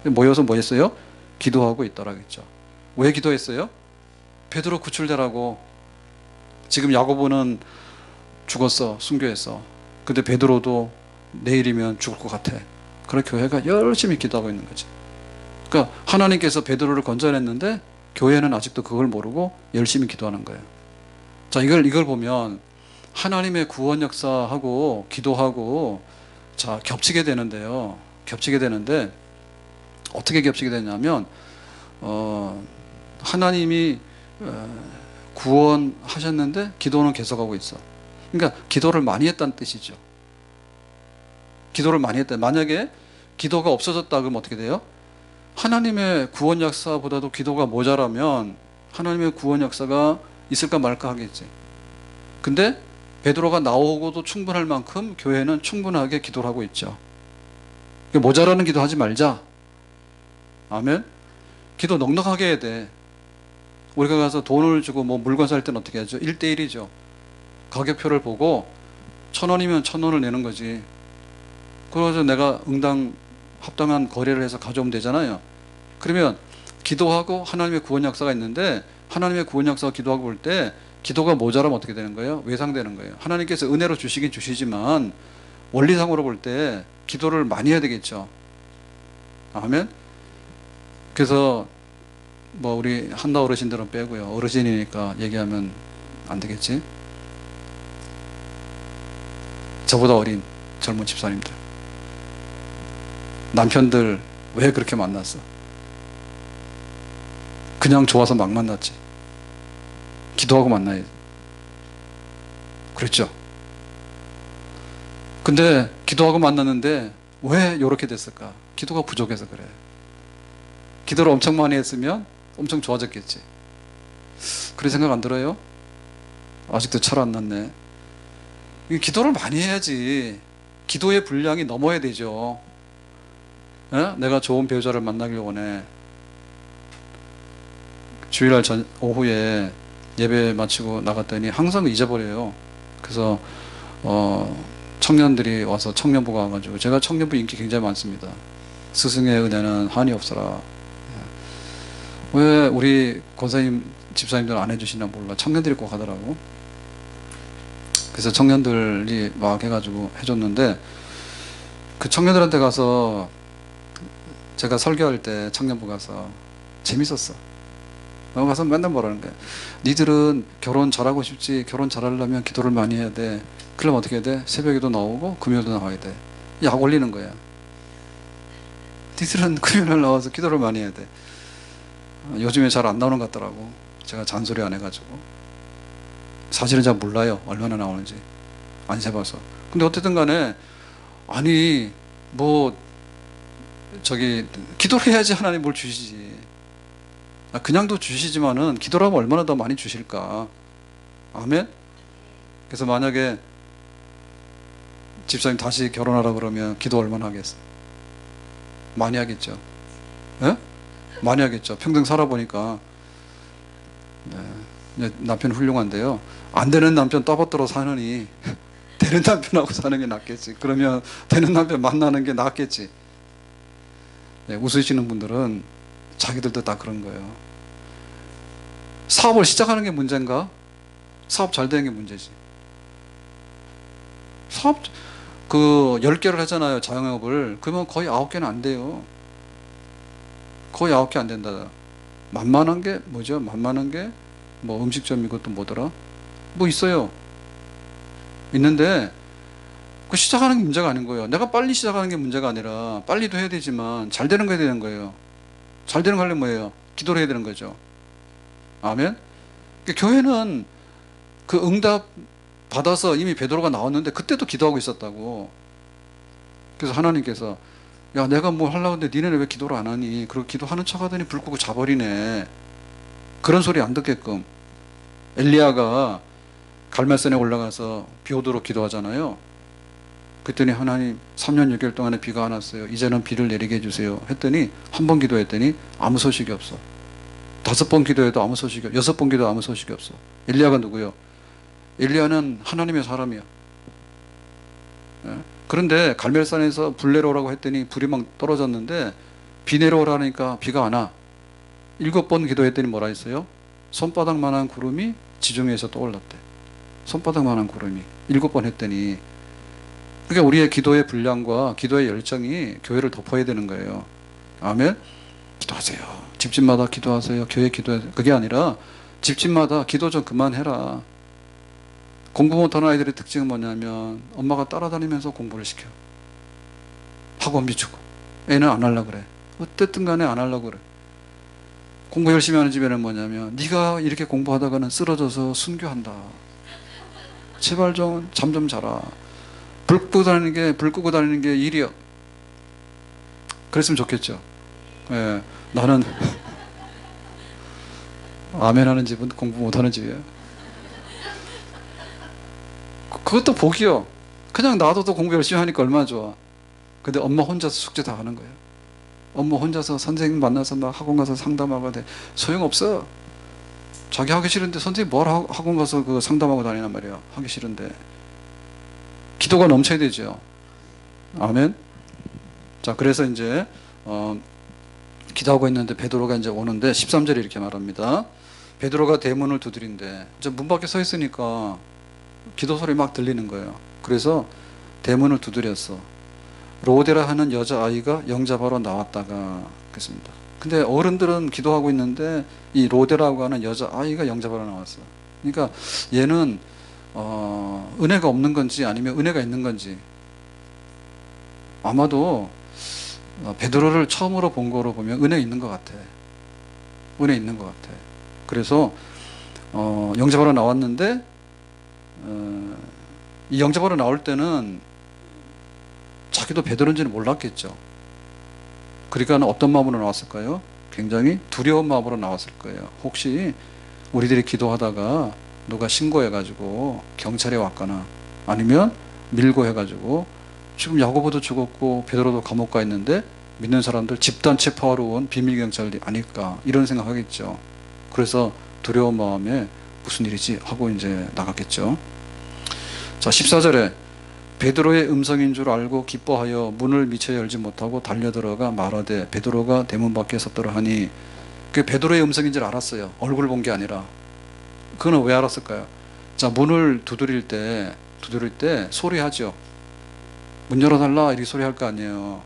Speaker 1: 모여서 뭐 했어요? 기도하고 있더라겠죠. 왜 기도했어요? 베드로 구출되라고. 지금 야고보는 죽었어. 순교했어. 근데 베드로도 내일이면 죽을 것 같아. 그래 교회가 열심히 기도하고 있는 거지. 그러니까 하나님께서 베드로를 건져냈는데 교회는 아직도 그걸 모르고 열심히 기도하는 거예요. 자, 이걸 보면 하나님의 구원 역사하고 기도하고 자 겹치게 되는데요. 겹치게 되는데 어떻게 겹치게 되냐면 하나님이 구원하셨는데 기도는 계속하고 있어. 그러니까 기도를 많이 했다는 뜻이죠. 기도를 많이 했다. 만약에 기도가 없어졌다 그러면 어떻게 돼요? 하나님의 구원 역사보다도 기도가 모자라면 하나님의 구원 역사가 있을까 말까 하겠지. 근데 베드로가 나오고도 충분할 만큼 교회는 충분하게 기도를 하고 있죠. 모자라는 기도하지 말자. 아멘. 기도 넉넉하게 해야 돼. 우리가 가서 돈을 주고 뭐 물건 살 때는 어떻게 하죠? 1대1이죠. 가격표를 보고 1,000원이면 1,000원을 내는 거지. 그래서 내가 합당한 거래를 해서 가져오면 되잖아요. 그러면 기도하고 하나님의 구원 역사가 있는데 하나님의 구원 역사가 기도하고 볼 때 기도가 모자라면 어떻게 되는 거예요? 외상되는 거예요. 하나님께서 은혜로 주시긴 주시지만 원리상으로 볼 때 기도를 많이 해야 되겠죠. 아멘. 그래서 뭐 우리 한다 어르신들은 빼고요. 어르신이니까 얘기하면 안 되겠지. 저보다 어린 젊은 집사님들, 남편들 왜 그렇게 만났어? 그냥 좋아서 막 만났지. 기도하고 만나야지. 그랬죠. 근데 기도하고 만났는데 왜 이렇게 됐을까? 기도가 부족해서 그래. 기도를 엄청 많이 했으면 엄청 좋아졌겠지. 그런 생각 안 들어요? 아직도 철 안 났네. 기도를 많이 해야지. 기도의 분량이 넘어야 되죠. 예? 내가 좋은 배우자를 만나길 원해. 주일날 오후에 예배 마치고 나갔더니 항상 잊어버려요. 그래서 청년들이 와서 청년부가 와가지고, 제가 청년부 인기 굉장히 많습니다. 스승의 은혜는 한이 없어라. 왜 우리 권사님 집사님들은 안 해주시나 몰라. 청년들이 꼭 하더라고. 그래서 청년들이 막 해가지고 해줬는데, 그 청년들한테 가서 제가 설교할 때 청년부 가서 재밌었어. 가서 맨날 뭐라는 거야. 니들은 결혼 잘하고 싶지. 결혼 잘하려면 기도를 많이 해야 돼. 그러면 어떻게 해야 돼? 새벽에도 나오고 금요일도 나와야 돼. 약 올리는 거야. 니들은 금요일 나와서 기도를 많이 해야 돼. 요즘에 잘 안 나오는 것 같더라고. 제가 잔소리 안 해가지고. 사실은 잘 몰라요. 얼마나 나오는지. 안 세봐서. 근데 어쨌든 간에, 아니 뭐 기도를 해야지 하나님 뭘 주시지. 그냥도 주시지만은 기도를 하면 얼마나 더 많이 주실까. 아멘. 그래서 만약에 집사님 다시 결혼하라 그러면 기도 얼마나 하겠어? 많이 하겠죠. 예? 많이 하겠죠. 평생 살아보니까. 네. 남편 훌륭한데요. 안 되는 남편 떠받들어 사느니 되는 남편하고 사는 게 낫겠지. 그러면 되는 남편 만나는 게 낫겠지. 네, 웃으시는 분들은 자기들도 다 그런 거예요. 사업을 시작하는 게 문제인가? 사업 잘 되는 게 문제지. 사업 10개를 하잖아요. 자영업을. 그러면 거의 9개는 안 돼요. 거의 9개 안 된다. 만만한 게 뭐죠? 만만한 게 뭐 음식점이고 또 뭐더라? 뭐 있어요. 있는데 그 시작하는 게 문제가 아닌 거예요. 내가 빨리 시작하는 게 문제가 아니라, 빨리도 해야 되지만 잘 되는 거 해야 되는 거예요. 잘 되는 거 하려면 뭐예요? 기도를 해야 되는 거죠. 아멘. 교회는 그 응답 받아서 이미 베드로가 나왔는데 그때도 기도하고 있었다고. 그래서 하나님께서, 야 내가 뭘 하려고 하는데 니네는 왜 기도를 안 하니? 그리고 기도하는 척 하더니 불 끄고 자버리네. 그런 소리 안 듣게끔. 엘리야가 갈멜산에 올라가서 비 오도록 기도하잖아요. 그랬더니 하나님 3년 6개월 동안에 비가 안 왔어요. 이제는 비를 내리게 해주세요. 했더니 한 번 기도했더니 아무 소식이 없어. 5번 기도해도 아무 소식이 없어. 6번 기도해도 아무 소식이 없어. 엘리야가 누구요? 엘리야는 하나님의 사람이야. 예? 그런데 갈멜산에서 불 내려오라고 했더니 불이 막 떨어졌는데, 비 내려오라니까 비가 안 와. 7번 기도했더니 뭐라 했어요? 손바닥만한 구름이 지중해에서 떠올랐대. 손바닥만한 구름이 7번 했더니. 그러니까 우리의 기도의 분량과 기도의 열정이 교회를 덮어야 되는 거예요. 아멘. 기도하세요. 집집마다 기도하세요. 교회 기도하세요. 그게 아니라 집집마다 기도 좀 그만해라. 공부 못하는 아이들의 특징은 뭐냐면 엄마가 따라다니면서 공부를 시켜. 학원 비추고. 애는 안 하려고 그래. 어쨌든 간에 안 하려고 그래. 공부 열심히 하는 집에는 뭐냐면, 네가 이렇게 공부하다가는 쓰러져서 순교한다. 제발 좀 잠 좀 자라. 불 끄고 다니는 게 일이야. 그랬으면 좋겠죠. 예, 나는 아멘 하는 집은 공부 못하는 집이에요. 그것도 복이요. 그냥 놔둬도 공부 열심히 하니까 얼마나 좋아. 근데 엄마 혼자서 숙제 다 하는 거예요. 엄마 혼자서 선생님 만나서 막 학원 가서 상담하고 돼. 소용없어. 자기 하기 싫은데 선생님 뭘 학원 가서 그 상담하고 다니란 말이야. 하기 싫은데. 기도가 넘쳐야 되죠. 아멘. 자, 그래서 이제 기도하고 있는데 베드로가 이제 오는데 13절에 이렇게 말합니다. 베드로가 대문을 두드린대. 이제 문 밖에 서 있으니까 기도 소리 막 들리는 거예요. 그래서 대문을 두드렸어. 로데라 하는 여자아이가 영접하러 나왔다가 그랬습니다. 근데 어른들은 기도하고 있는데 이 로데라고 하는 여자아이가 영접하러 나왔어. 그러니까 얘는 은혜가 없는 건지 아니면 은혜가 있는 건지. 아마도 베드로를 처음으로 본 거로 보면 은혜 있는 것 같아. 은혜 있는 것 같아. 그래서 영접하러 나왔는데 이 영접하러 나올 때는 자기도 베드로인지는 몰랐겠죠. 그러니까 어떤 마음으로 나왔을까요? 굉장히 두려운 마음으로 나왔을 거예요. 혹시 우리들이 기도하다가 누가 신고해가지고 경찰에 왔거나 아니면 밀고 해가지고 지금 야고보도 죽었고 베드로도 감옥 가 있는데 믿는 사람들 집단 체포하러 온 비밀 경찰이 아닐까 이런 생각하겠죠. 그래서 두려운 마음에 무슨 일이지 하고 이제 나갔겠죠. 자, 14절에 베드로의 음성인 줄 알고 기뻐하여 문을 미처 열지 못하고 달려들어가 말하되 베드로가 대문 밖에 섰더라 하니, 그 베드로의 음성인 줄 알았어요. 얼굴 본 게 아니라. 그거는 왜 알았을까요? 자, 문을 두드릴 때 소리하죠. 문 열어달라 이렇게 소리할 거 아니에요.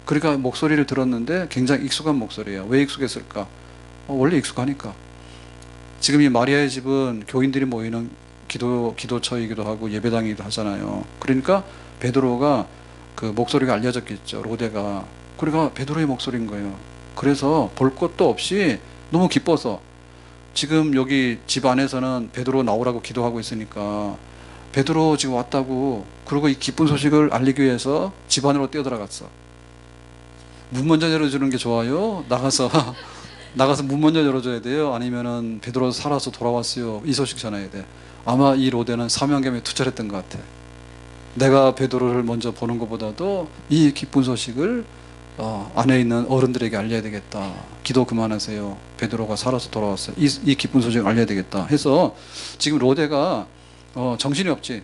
Speaker 1: 그러니까 목소리를 들었는데 굉장히 익숙한 목소리예요. 왜 익숙했을까? 원래 익숙하니까. 지금 이 마리아의 집은 교인들이 모이는 기도처이기도 하고 예배당이기도 하잖아요. 그러니까 베드로가 그 목소리가 알려졌겠죠. 로데가. 그러니까 베드로의 목소리인 거예요. 그래서 볼 것도 없이 너무 기뻐서, 지금 여기 집 안에서는 베드로 나오라고 기도하고 있으니까 베드로 지금 왔다고, 그리고 이 기쁜 소식을 알리기 위해서 집 안으로 뛰어들어갔어. 문 먼저 열어주는 게 좋아요? 나가서 문 먼저 열어줘야 돼요? 아니면은 베드로 살아서 돌아왔어요, 이 소식 전해야 돼? 아마 이 로데는 사명감에 투철했던 것 같아. 내가 베드로를 먼저 보는 것보다도 이 기쁜 소식을 안에 있는 어른들에게 알려야 되겠다. 기도 그만하세요. 베드로가 살아서 돌아왔어요. 이 기쁜 소식을 알려야 되겠다 해서 지금 로데가 정신이 없지.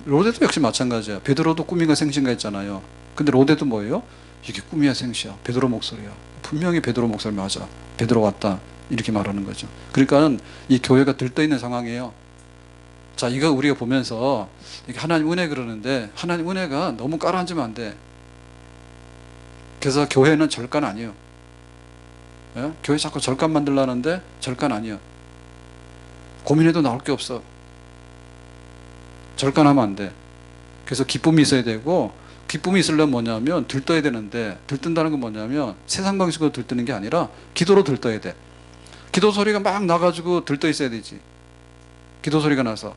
Speaker 1: 로데도 역시 마찬가지야. 베드로도 꿈인가 생신가 했잖아요. 근데 로데도 뭐예요? 이게 꿈이야 생시야. 베드로 목소리야. 분명히 베드로 목소리 맞아. 베드로 왔다. 이렇게 말하는 거죠. 그러니까 이 교회가 들떠있는 상황이에요. 자, 이거 우리가 보면서 이게 하나님 은혜 그러는데, 하나님 은혜가 너무 깔아앉으면 안 돼. 그래서 교회는 절간 아니에요. 예? 교회 자꾸 절간 만들라는데 절간 아니에요. 고민해도 나올 게 없어. 절간하면 안 돼. 그래서 기쁨이 있어야 되고, 기쁨이 있으려면 뭐냐면 들떠야 되는데, 들뜬다는 건 뭐냐면 세상 방식으로 들뜨는 게 아니라 기도로 들떠야 돼. 기도 소리가 막 나가지고 들떠 있어야 되지. 기도 소리가 나서.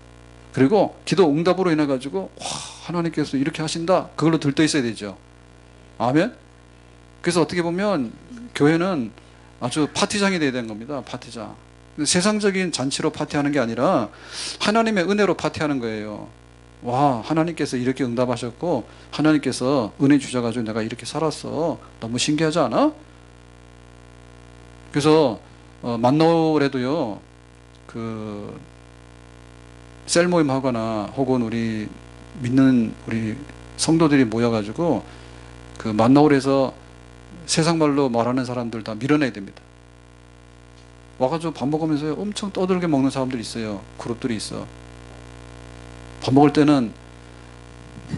Speaker 1: 그리고 기도 응답으로 인해 가지고 와, 하나님께서 이렇게 하신다, 그걸로 들떠 있어야 되죠. 아멘. 그래서 어떻게 보면 교회는 아주 파티장이 돼야 되는 겁니다. 파티장. 세상적인 잔치로 파티하는 게 아니라 하나님의 은혜로 파티하는 거예요. 와, 하나님께서 이렇게 응답하셨고 하나님께서 은혜 주셔가지고 내가 이렇게 살았어. 너무 신기하지 않아? 그래서 만나올에도요, 그 셀 모임 하거나 혹은 우리 믿는 우리 성도들이 모여가지고 그 만나올에서 세상 말로 말하는 사람들 다 밀어내야 됩니다. 와가지고 밥 먹으면서 엄청 떠들게 먹는 사람들이 있어요. 그룹들이 있어. 밥 먹을 때는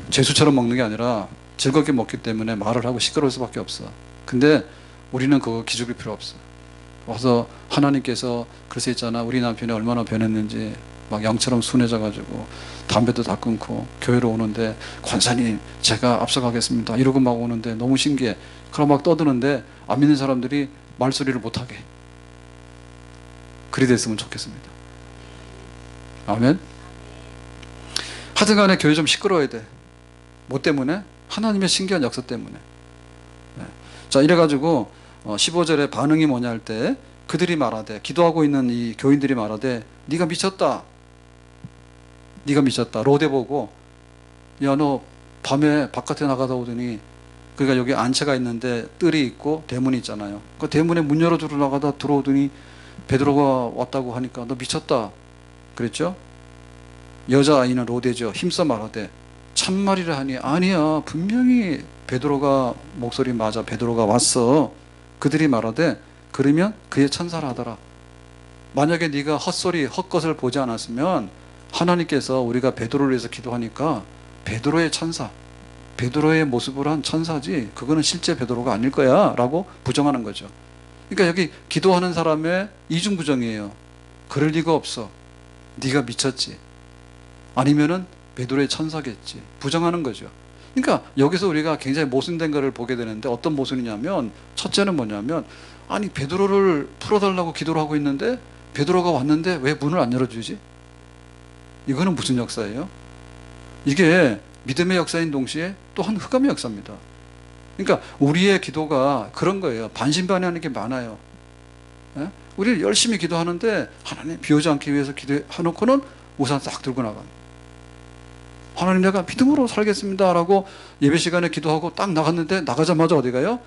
Speaker 1: 죄수처럼 먹는 게 아니라 즐겁게 먹기 때문에 말을 하고 시끄러울 수밖에 없어. 근데 우리는 그거 기죽을 필요 없어. 와서 하나님께서 그래서 있잖아, 우리 남편이 얼마나 변했는지, 막 양처럼 순해져가지고 담배도 다 끊고 교회로 오는데 권사님 제가 앞서가겠습니다 이러고 막 오는데 너무 신기해. 그럼 막 떠드는데 안 믿는 사람들이 말소리를 못하게. 그리 됐으면 좋겠습니다. 아멘. 하여튼간에 교회 좀 시끄러워야 돼. 뭐 때문에? 하나님의 신기한 역사 때문에. 네. 자, 이래가지고 15절에 반응이 뭐냐 할 때 그들이 말하되, 기도하고 있는 이 교인들이 말하되 네가 미쳤다. 네가 미쳤다. 로데 보고, 야, 너 밤에 바깥에 나가다 오더니, 그러니까 여기 안채가 있는데 뜰이 있고 대문이 있잖아요. 그 대문에 문 열어주러 나가다 들어오더니 베드로가 왔다고 하니까 너 미쳤다 그랬죠? 여자아이는 로데죠. 힘써 말하되 참말이라 하니, 아니야, 분명히 베드로가 목소리 맞아. 베드로가 왔어. 그들이 말하되 그러면 그의 천사라 하더라. 만약에 네가 헛소리 헛것을 보지 않았으면 하나님께서 우리가 베드로를 위해서 기도하니까 베드로의 천사, 베드로의 모습을 한 천사지 그거는 실제 베드로가 아닐 거야 라고 부정하는 거죠. 그러니까 여기 기도하는 사람의 이중부정이에요. 그럴 리가 없어. 네가 미쳤지. 아니면은 베드로의 천사겠지. 부정하는 거죠. 그러니까 여기서 우리가 굉장히 모순된 것을 보게 되는데, 어떤 모순이냐면, 첫째는 뭐냐면, 아니 베드로를 풀어달라고 기도를 하고 있는데 베드로가 왔는데 왜 문을 안 열어주지? 이거는 무슨 역사예요? 이게 믿음의 역사인 동시에 또한 흑암의 역사입니다. 그러니까 우리의 기도가 그런 거예요. 반신반의하는 게 많아요. 예? 우리 열심히 기도하는데 하나님 비 오지 않기 위해서 기도해놓고는 우산 싹 들고 나가. 하나님 내가 믿음으로 살겠습니다 라고 예배 시간에 기도하고 딱 나갔는데 나가자마자 어디 가요?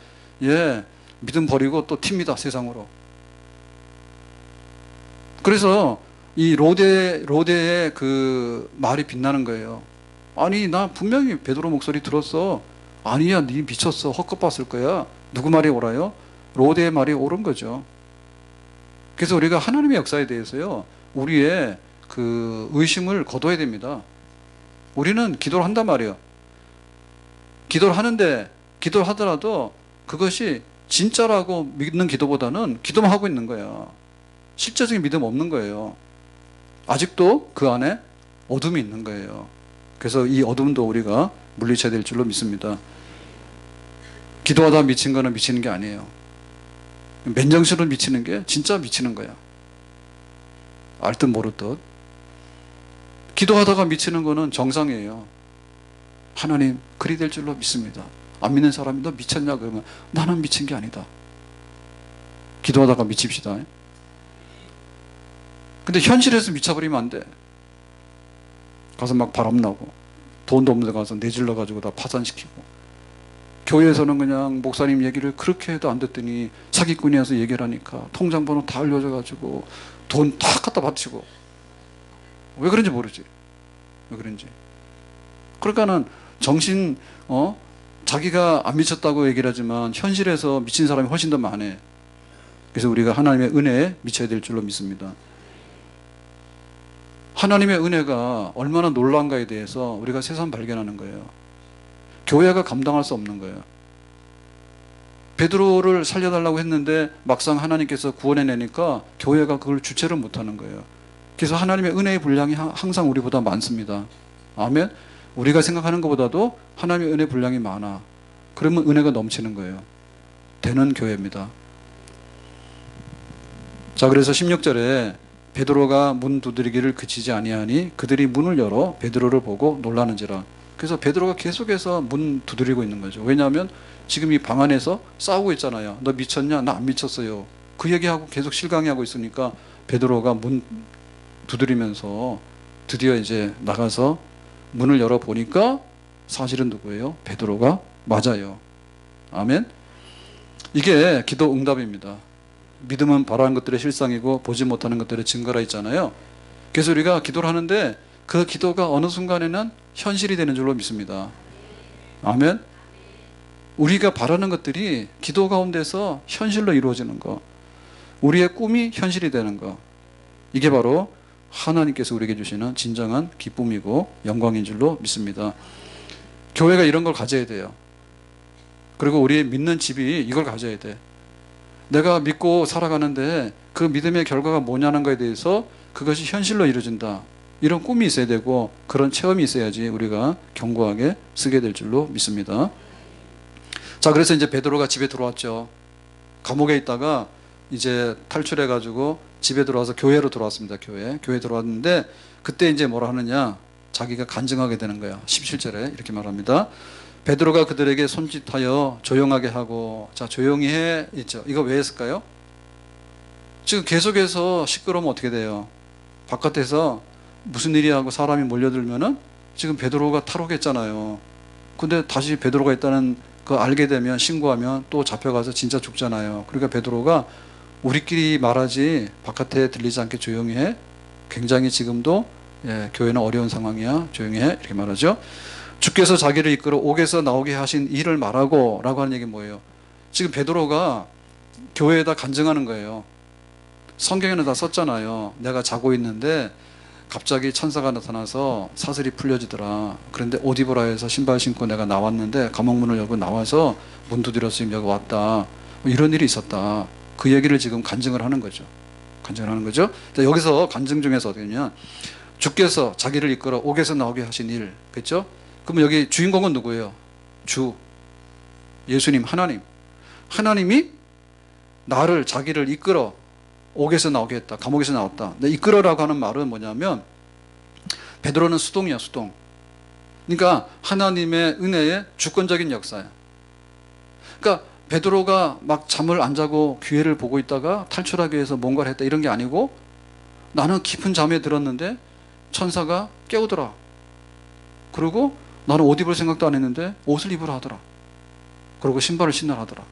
Speaker 1: 예, 믿음 버리고 또 튑니다, 세상으로. 그래서 이 로데의 그 말이 빛나는 거예요. 아니 나 분명히 베드로 목소리 들었어. 아니야, 네 미쳤어, 헛것 봤을 거야. 누구 말이 옳아요? 로데의 말이 옳은 거죠. 그래서 우리가 하나님의 역사에 대해서요, 우리의 그 의심을 거둬야 됩니다. 우리는 기도를 한단 말이에요. 기도를 하는데, 기도를 하더라도 그것이 진짜라고 믿는 기도보다는 기도만 하고 있는 거야. 실제적인 믿음 없는 거예요. 아직도 그 안에 어둠이 있는 거예요. 그래서 이 어둠도 우리가 물리쳐야 될 줄로 믿습니다. 기도하다 미친 거는 미치는 게 아니에요. 맨정신으로 미치는 게 진짜 미치는 거야. 알 듯 모를 듯. 기도하다가 미치는 거는 정상이에요. 하나님 그리 될 줄로 믿습니다. 안 믿는 사람이 너 미쳤냐 그러면 나는 미친 게 아니다. 기도하다가 미칩시다. 근데 현실에서 미쳐버리면 안 돼. 가서 막 바람나고 돈도 없는 데 가서 내질러 가지고 다 파산시키고, 교회에서는 그냥 목사님 얘기를 그렇게 해도 안 듣더니 사기꾼이 와서 얘기를 하니까 통장 번호 다 알려져 가지고 돈 다 갖다 바치고. 왜 그런지 모르지. 왜 그런지. 그러니까는 정신 자기가 안 미쳤다고 얘기를 하지만 현실에서 미친 사람이 훨씬 더 많아. 그래서 우리가 하나님의 은혜에 미쳐야 될 줄로 믿습니다. 하나님의 은혜가 얼마나 놀라운가에 대해서 우리가 새삼 발견하는 거예요. 교회가 감당할 수 없는 거예요. 베드로를 살려달라고 했는데 막상 하나님께서 구원해내니까 교회가 그걸 주체를 못하는 거예요. 그래서 하나님의 은혜의 분량이 항상 우리보다 많습니다. 아멘. 우리가 생각하는 것보다도 하나님의 은혜 분량이 많아. 그러면 은혜가 넘치는 거예요. 되는 교회입니다. 자, 그래서 16절에 베드로가 문 두드리기를 그치지 아니하니 그들이 문을 열어 베드로를 보고 놀라는지라. 그래서 베드로가 계속해서 문 두드리고 있는 거죠. 왜냐하면 지금 이 방 안에서 싸우고 있잖아요. 너 미쳤냐? 나 안 미쳤어요. 그 얘기하고 계속 실강해하고 있으니까 베드로가 문 두드리면서 드디어 이제 나가서 문을 열어 보니까 사실은 누구예요? 베드로가 맞아요. 아멘. 이게 기도 응답입니다. 믿음은 바라는 것들의 실상이고 보지 못하는 것들의 증거라 있잖아요. 그래서 우리가 기도를 하는데 그 기도가 어느 순간에는 현실이 되는 줄로 믿습니다. 아멘. 우리가 바라는 것들이 기도 가운데서 현실로 이루어지는 거, 우리의 꿈이 현실이 되는 거, 이게 바로 하나님께서 우리에게 주시는 진정한 기쁨이고 영광인 줄로 믿습니다. 교회가 이런 걸 가져야 돼요. 그리고 우리의 믿는 집이 이걸 가져야 돼. 내가 믿고 살아가는데 그 믿음의 결과가 뭐냐는 것에 대해서 그것이 현실로 이루어진다. 이런 꿈이 있어야 되고 그런 체험이 있어야지 우리가 견고하게 쓰게 될 줄로 믿습니다. 자, 그래서 이제 베드로가 집에 들어왔죠. 감옥에 있다가 이제 탈출해 가지고 집에 들어와서 교회로 들어왔습니다. 교회 들어왔는데 그때 이제 뭐라 하느냐, 자기가 간증하게 되는 거야. 17절에 이렇게 말합니다. 베드로가 그들에게 손짓하여 조용하게 하고. 자, 조용히 해 있죠. 이거 왜 했을까요? 지금 계속해서 시끄러우면 어떻게 돼요? 바깥에서 무슨 일이 하고 사람이 몰려들면은 지금 베드로가 탈옥했잖아요. 근데 다시 베드로가 있다는 거 알게 되면 신고하면 또 잡혀가서 진짜 죽잖아요. 그러니까 베드로가 우리끼리 말하지 바깥에 들리지 않게 조용히 해. 굉장히 지금도 교회는 어려운 상황이야. 조용히 해. 이렇게 말하죠. 주께서 자기를 이끌어 옥에서 나오게 하신 일을 말하고 라고 하는 얘기 뭐예요? 지금 베드로가 교회에다 간증하는 거예요. 성경에는 다 썼잖아요. 내가 자고 있는데 갑자기 천사가 나타나서 사슬이 풀려지더라. 그런데 옷 입으라 해서 신발 신고 내가 나왔는데 감옥문을 열고 나와서 문 두드려서 지금 여기 왔다. 이런 일이 있었다. 그 얘기를 지금 간증을 하는 거죠. 간증을 하는 거죠. 여기서 간증 중에서 어떻게 되냐면 주께서 자기를 이끌어 옥에서 나오게 하신 일. 그렇죠? 그럼 여기 주인공은 누구예요? 주. 예수님, 하나님. 하나님이 나를, 자기를 이끌어 옥에서 나오게 했다. 감옥에서 나왔다. 근데 이끌어라고 하는 말은 뭐냐면 베드로는 수동이야, 수동. 그러니까 하나님의 은혜의 주권적인 역사야. 그러니까 베드로가 막 잠을 안 자고 기회를 보고 있다가 탈출하기 위해서 뭔가를 했다 이런 게 아니고 나는 깊은 잠에 들었는데 천사가 깨우더라. 그리고 나는 옷 입을 생각도 안 했는데 옷을 입으라 하더라. 그리고 신발을 신으라 하더라.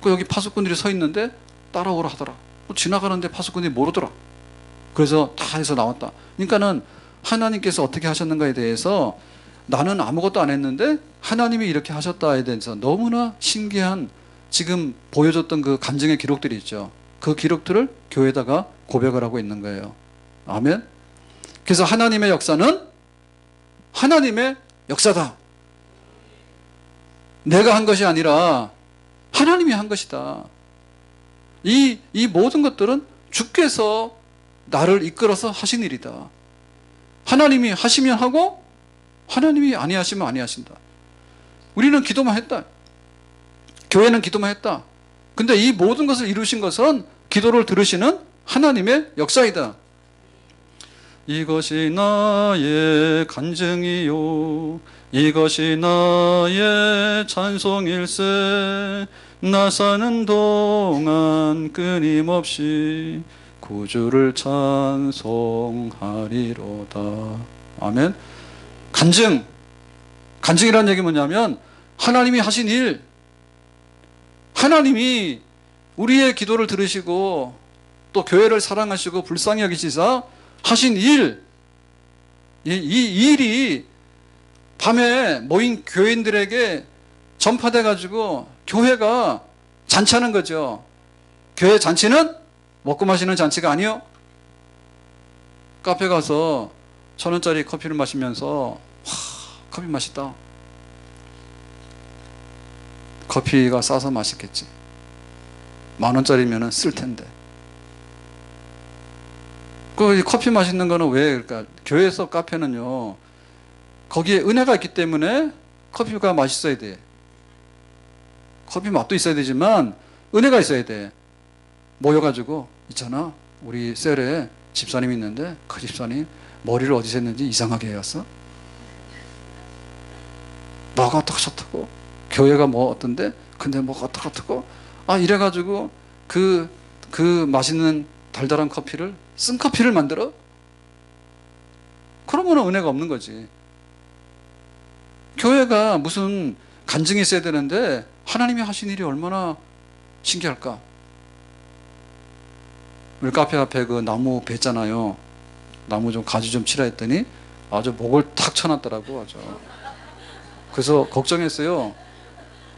Speaker 1: 그 여기 파수꾼들이 서 있는데 따라오라 하더라. 지나가는데 파수꾼들이 모르더라. 그래서 다 해서 나왔다. 그러니까는 하나님께서 어떻게 하셨는가에 대해서 나는 아무것도 안 했는데 하나님이 이렇게 하셨다에 대해서 너무나 신기한 지금 보여줬던 그 간증의 기록들이 있죠. 그 기록들을 교회에다가 고백을 하고 있는 거예요. 아멘. 그래서 하나님의 역사는 하나님의 역사다. 내가 한 것이 아니라 하나님이 한 것이다. 이 모든 것들은 주께서 나를 이끌어서 하신 일이다. 하나님이 하시면 하고 하나님이 아니하시면 아니하신다. 우리는 기도만 했다. 교회는 기도만 했다. 근데 이 모든 것을 이루신 것은 기도를 들으시는 하나님의 역사이다. 이것이 나의 간증이요 이것이 나의 찬송일세 나 사는 동안 끊임없이 구주를 찬송하리로다. 아멘. 간증이라는 얘기 뭐냐면 하나님이 하신 일, 하나님이 우리의 기도를 들으시고 또 교회를 사랑하시고 불쌍히 여기시사 하신 일, 이 일이 밤에 모인 교인들에게 전파돼 가지고 교회가 잔치하는 거죠. 교회 잔치는 먹고 마시는 잔치가 아니요. 카페 가서 1,000원짜리 커피를 마시면서 커피 맛있다. 커피가 싸서 맛있겠지. 10,000원짜리면 쓸 텐데. 그 커피 맛있는 거는 왜 그러니까 교회에서 카페는요. 거기에 은혜가 있기 때문에 커피가 맛있어야 돼. 커피 맛도 있어야 되지만 은혜가 있어야 돼. 모여가지고 있잖아. 우리 셀에 집사님이 있는데 그 집사님 머리를 어디서 했는지 이상하게 해왔어. 뭐가 어떡하셨다고. 교회가 뭐 어떤데 근데 뭐가 어떡하고 이래가지고 그 맛있는 달달한 커피를 쓴 커피를 만들어? 그러면 은혜가 없는 거지. 교회가 무슨 간증이 있어야 되는데 하나님이 하신 일이 얼마나 신기할까. 우리 카페 앞에 그 나무 뱄잖아요. 나무 좀 가지 좀 치라 했더니 아주 목을 탁 쳐놨더라고. 아주. 그래서 걱정했어요.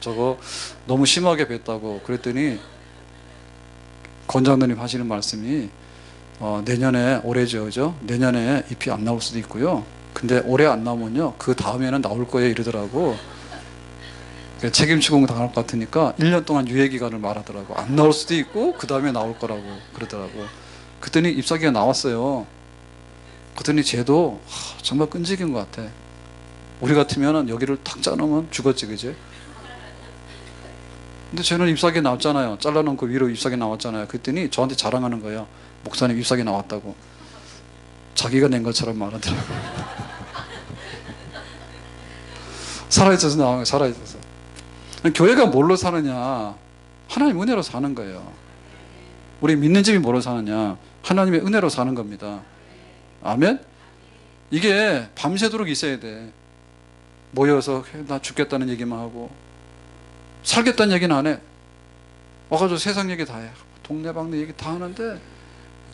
Speaker 1: 저거 너무 심하게 뱄다고. 그랬더니 권장도님 하시는 말씀이 내년에 올해죠, 그죠? 내년에 잎이 안 나올 수도 있고요. 근데 올해 안 나오면요 그 다음에는 나올 거예요 이러더라고. 책임추궁 당할 것 같으니까 1년 동안 유예기간을 말하더라고. 안 나올 수도 있고 그 다음에 나올 거라고 그러더라고. 그랬더니 잎사귀가 나왔어요. 그랬더니 쟤도 정말 끈질긴 것 같아. 우리 같으면 여기를 탁 짜놓으면 죽었지, 그지? 근데 쟤는 잎사귀 나왔잖아요. 잘라놓은 그 위로 잎사귀 나왔잖아요. 그랬더니 저한테 자랑하는 거예요. 목사님 잎사귀 나왔다고. 자기가 낸 것처럼 말하더라고. 살아있어서 나온 거예요. 살아있어서. 교회가 뭘로 사느냐? 하나님 은혜로 사는 거예요. 우리 믿는 집이 뭐로 사느냐? 하나님의 은혜로 사는 겁니다. 아멘? 이게 밤새도록 있어야 돼. 모여서 나 죽겠다는 얘기만 하고 살겠다는 얘기는 안 해. 와가지고 세상 얘기 다 해. 동네방네 얘기 다 하는데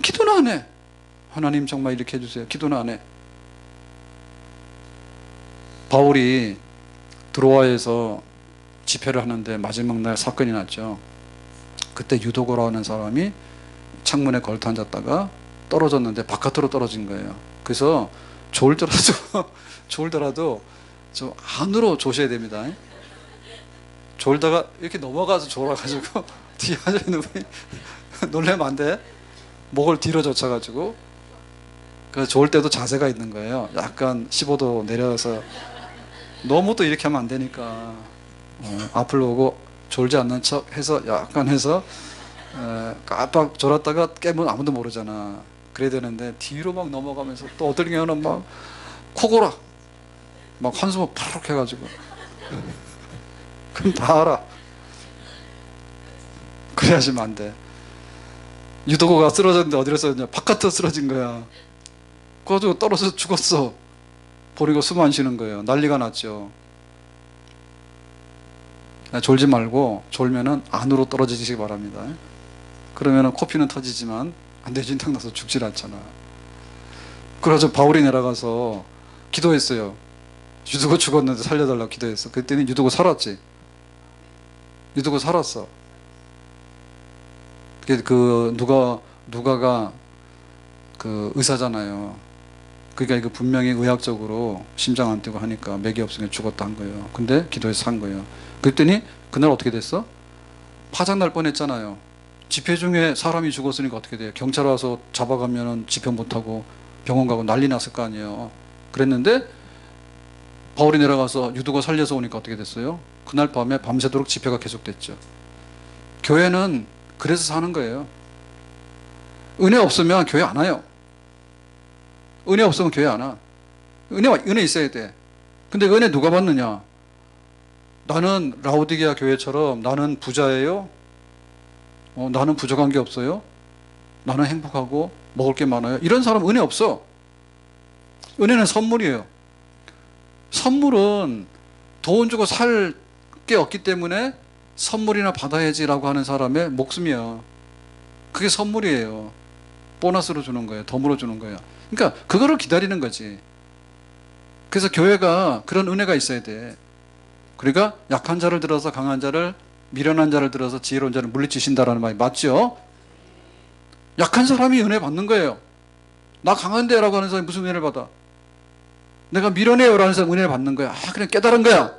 Speaker 1: 기도는 안 해. 하나님 정말 이렇게 해주세요. 기도는 안 해. 바울이 드로아에서 집회를 하는데 마지막 날 사건이 났죠. 그때 유도고라는 사람이 창문에 걸터 앉았다가 떨어졌는데 바깥으로 떨어진 거예요. 그래서 졸더라도 좀 안으로 조셔야 됩니다. 졸다가 이렇게 넘어가서 졸아가지고 뒤에 앉아있는 분이 놀라면 안 돼. 목을 뒤로 젖혀가지고. 그래서 졸 때도 자세가 있는 거예요. 약간 15도 내려서. 너무 또 이렇게 하면 안 되니까 앞을 보고 졸지 않는 척 해서 약간 해서 깜빡 졸았다가 깨면 아무도 모르잖아. 그래야 되는데 뒤로 막 넘어가면서 또 어떨 경우는 막 코골아 막 한숨을 푸르륵 해가지고 그럼 다 알아. 그래 하시면 안 돼. 유도고가 쓰러졌는데 어디로 쓰러졌냐? 바깥으로 쓰러진 거야. 그래가지고 떨어져서 죽었어. 버리고 숨 안 쉬는 거예요. 난리가 났죠. 졸지 말고 졸면은 안으로 떨어지시기 바랍니다. 그러면은 코피는 터지지만 뇌진탕 나서 죽질 않잖아. 그래서 바울이 내려가서 기도했어요. 유두고 죽었는데 살려달라고 기도했어. 그랬더니 유두고 살았지. 유두고 살았어. 그 누가가 그 의사잖아요. 그러니까 이거 분명히 의학적으로 심장 안 뛰고 하니까 맥이 없으니까 죽었다 한 거예요. 근데 기도해서 산 거예요. 그랬더니 그날 어떻게 됐어? 파장 날 뻔했잖아요. 집회 중에 사람이 죽었으니까 어떻게 돼요? 경찰 와서 잡아가면은 집회 못하고 병원 가고 난리 났을 거 아니에요. 그랬는데 바울이 내려가서 유두고 살려서 오니까 어떻게 됐어요? 그날 밤에 밤새도록 집회가 계속됐죠. 교회는 그래서 사는 거예요. 은혜 없으면 교회 안 와요. 은혜 없으면 교회 안 와. 은혜 있어야 돼. 근데 은혜 누가 받느냐? 나는 라오디게아 교회처럼 나는 부자예요. 나는 부족한 게 없어요. 나는 행복하고 먹을 게 많아요. 이런 사람 은혜 없어. 은혜는 선물이에요. 선물은 돈 주고 살 게 없기 때문에 선물이나 받아야지라고 하는 사람의 목숨이야. 그게 선물이에요. 보너스로 주는 거예요. 덤으로 주는 거예요. 그러니까 그거를 기다리는 거지. 그래서 교회가 그런 은혜가 있어야 돼. 그러니까 약한 자를 들어서 강한 자를, 미련한 자를 들어서 지혜로운 자를 물리치신다라는 말이 맞죠? 약한 사람이 은혜 받는 거예요. 나 강한데 라고 하는 사람이 무슨 은혜를 받아? 내가 미련해요 라는 사람이 은혜를 받는 거야. 그냥 깨달은 거야.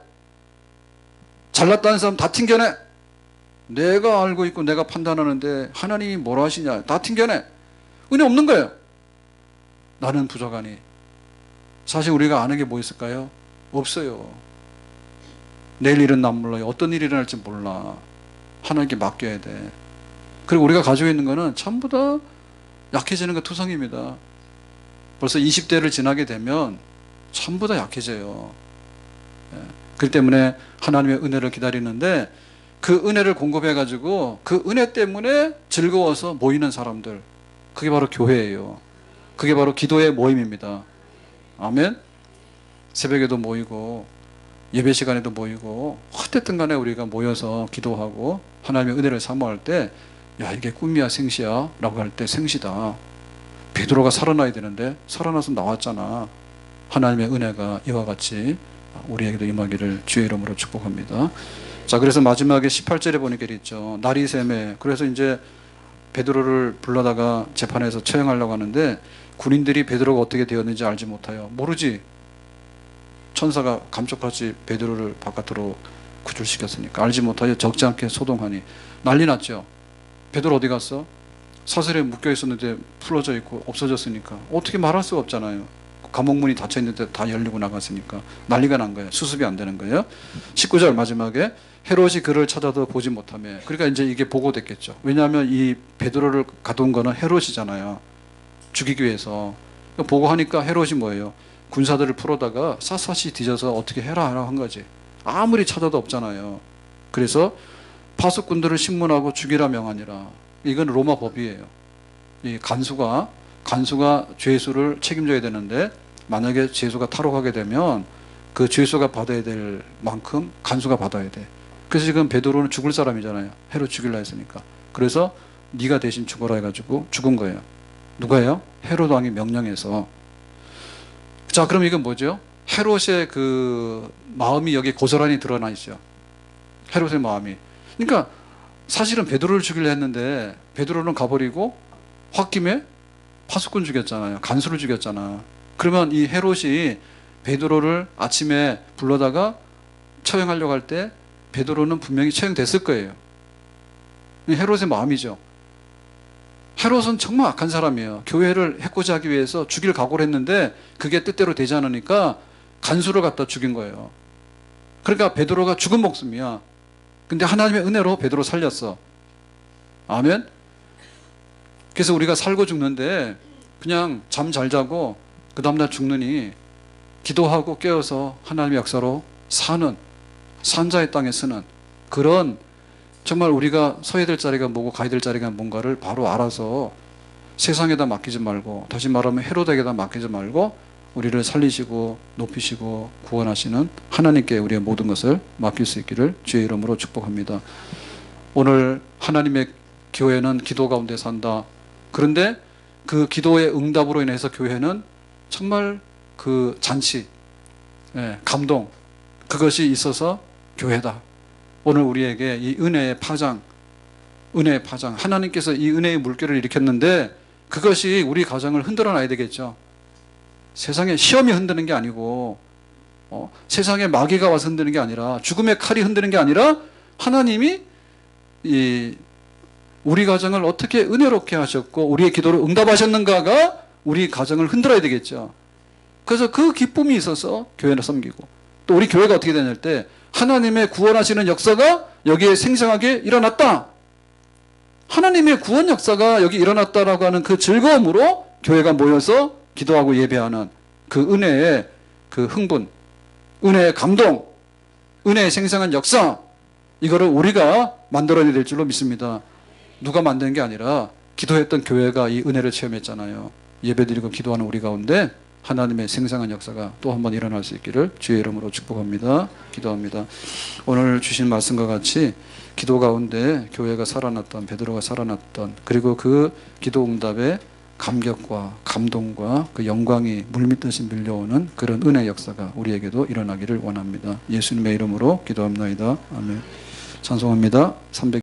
Speaker 1: 잘났다는 사람 다 튕겨내. 내가 알고 있고 내가 판단하는데 하나님이 뭐라 하시냐. 다 튕겨내. 은혜 없는 거예요. 나는 부족하니. 사실 우리가 아는 게 뭐 있을까요? 없어요. 내일 일은 난 몰라요. 어떤 일이 일어날지 몰라. 하나님께 맡겨야 돼. 그리고 우리가 가지고 있는 거는 전부 다 약해지는 거 투성입니다. 벌써 20대를 지나게 되면 전부 다 약해져요. 그렇기 때문에 하나님의 은혜를 기다리는데 그 은혜를 공급해가지고 그 은혜 때문에 즐거워서 모이는 사람들, 그게 바로 교회예요. 그게 바로 기도의 모임입니다. 아멘. 새벽에도 모이고 예배 시간에도 모이고 어쨌든 간에 우리가 모여서 기도하고 하나님의 은혜를 사모할 때, 야 이게 꿈이야 생시야 라고 할 때 생시다. 베드로가 살아나야 되는데 살아나서 나왔잖아. 하나님의 은혜가 이와 같이 우리에게도 임하기를 주의 이름으로 축복합니다. 자, 그래서 마지막에 18절에 보니까 있죠. 날이 새매. 그래서 이제 베드로를 불러다가 재판에서 처형하려고 하는데 군인들이 베드로가 어떻게 되었는지 알지 못하여. 모르지. 천사가 감쪽같이 베드로를 바깥으로 구출시켰으니까 알지 못하여 적지 않게 소동하니 난리 났죠. 베드로 어디 갔어? 사슬에 묶여 있었는데 풀어져 있고 없어졌으니까 어떻게 말할 수가 없잖아요. 감옥문이 닫혀 있는데 다 열리고 나갔으니까 난리가 난 거예요. 수습이 안 되는 거예요. 19절 마지막에 헤롯이 그를 찾아도 보지 못하며. 그러니까 이제 이게 보고됐겠죠. 왜냐하면 이 베드로를 가둔 거는 헤롯이잖아요. 죽이기 위해서. 보고하니까 헤롯이 뭐예요? 군사들을 풀어다가 샅샅이 뒤져서 어떻게 해라 한 거지. 아무리 찾아도 없잖아요. 그래서 파수꾼들을 신문하고 죽이라 명하니라. 이건 로마 법이에요. 이 간수가 죄수를 책임져야 되는데 만약에 죄수가 탈옥하게 되면 그 죄수가 받아야 될 만큼 간수가 받아야 돼. 그래서 지금 베드로는 죽을 사람이잖아요. 헤롯 죽일라 했으니까. 그래서 네가 대신 죽어라 해가지고 죽은 거예요. 누가요? 헤롯 왕이 명령해서. 자, 그럼 이건 뭐죠? 헤롯의 그 마음이 여기 고스란히 드러나 있죠. 헤롯의 마음이. 그러니까 사실은 베드로를 죽이려 했는데 베드로는 가버리고 홧김에 파수꾼 죽였잖아요. 간수를 죽였잖아. 그러면 이 헤롯이 베드로를 아침에 불러다가 처형하려고 할 때 베드로는 분명히 처형됐을 거예요. 헤롯의 마음이죠. 헤롯은 정말 악한 사람이에요. 교회를 해코지 하기 위해서 죽일 각오를 했는데 그게 뜻대로 되지 않으니까 간수를 갖다 죽인 거예요. 그러니까 베드로가 죽은 목숨이야. 근데 하나님의 은혜로 베드로 살렸어. 아멘. 그래서 우리가 살고 죽는데 그냥 잠 잘 자고 그 다음날 죽느니 기도하고 깨어서 하나님의 역사로 사는, 산자의 땅에 서는 그런, 정말 우리가 서야 될 자리가 뭐고 가야 될 자리가 뭔가를 바로 알아서 세상에다 맡기지 말고, 다시 말하면 헤롯에게다 맡기지 말고 우리를 살리시고 높이시고 구원하시는 하나님께 우리의 모든 것을 맡길 수 있기를 주의 이름으로 축복합니다. 오늘 하나님의 교회는 기도 가운데 산다. 그런데 그 기도의 응답으로 인해서 교회는 정말 그 잔치, 감동, 그것이 있어서 교회다. 오늘 우리에게 이 은혜의 파장, 하나님께서 이 은혜의 물결을 일으켰는데 그것이 우리 가정을 흔들어 놔야 되겠죠. 세상에 시험이 흔드는 게 아니고 세상에 마귀가 와서 흔드는 게 아니라 죽음의 칼이 흔드는 게 아니라 하나님이 우리 가정을 어떻게 은혜롭게 하셨고 우리의 기도를 응답하셨는가가 우리 가정을 흔들어야 되겠죠. 그래서 그 기쁨이 있어서 교회를 섬기고 또 우리 교회가 어떻게 되냐 할 때 하나님의 구원하시는 역사가 여기에 생생하게 일어났다. 하나님의 구원 역사가 여기 일어났다라고 하는 그 즐거움으로 교회가 모여서 기도하고 예배하는 그 은혜의 그 흥분, 은혜의 감동, 은혜의 생생한 역사, 이거를 우리가 만들어내야 될 줄로 믿습니다. 누가 만드는 게 아니라 기도했던 교회가 이 은혜를 체험했잖아요. 예배드리고 기도하는 우리 가운데 하나님의 생생한 역사가 또 한 번 일어날 수 있기를 주의 이름으로 축복합니다. 기도합니다. 오늘 주신 말씀과 같이 기도 가운데 교회가 살아났던, 베드로가 살아났던, 그리고 그 기도 응답에 감격과 감동과 그 영광이 물밀듯이 밀려오는 그런 은혜 역사가 우리에게도 일어나기를 원합니다. 예수님의 이름으로 기도합나이다. 아멘. 찬송합니다. 300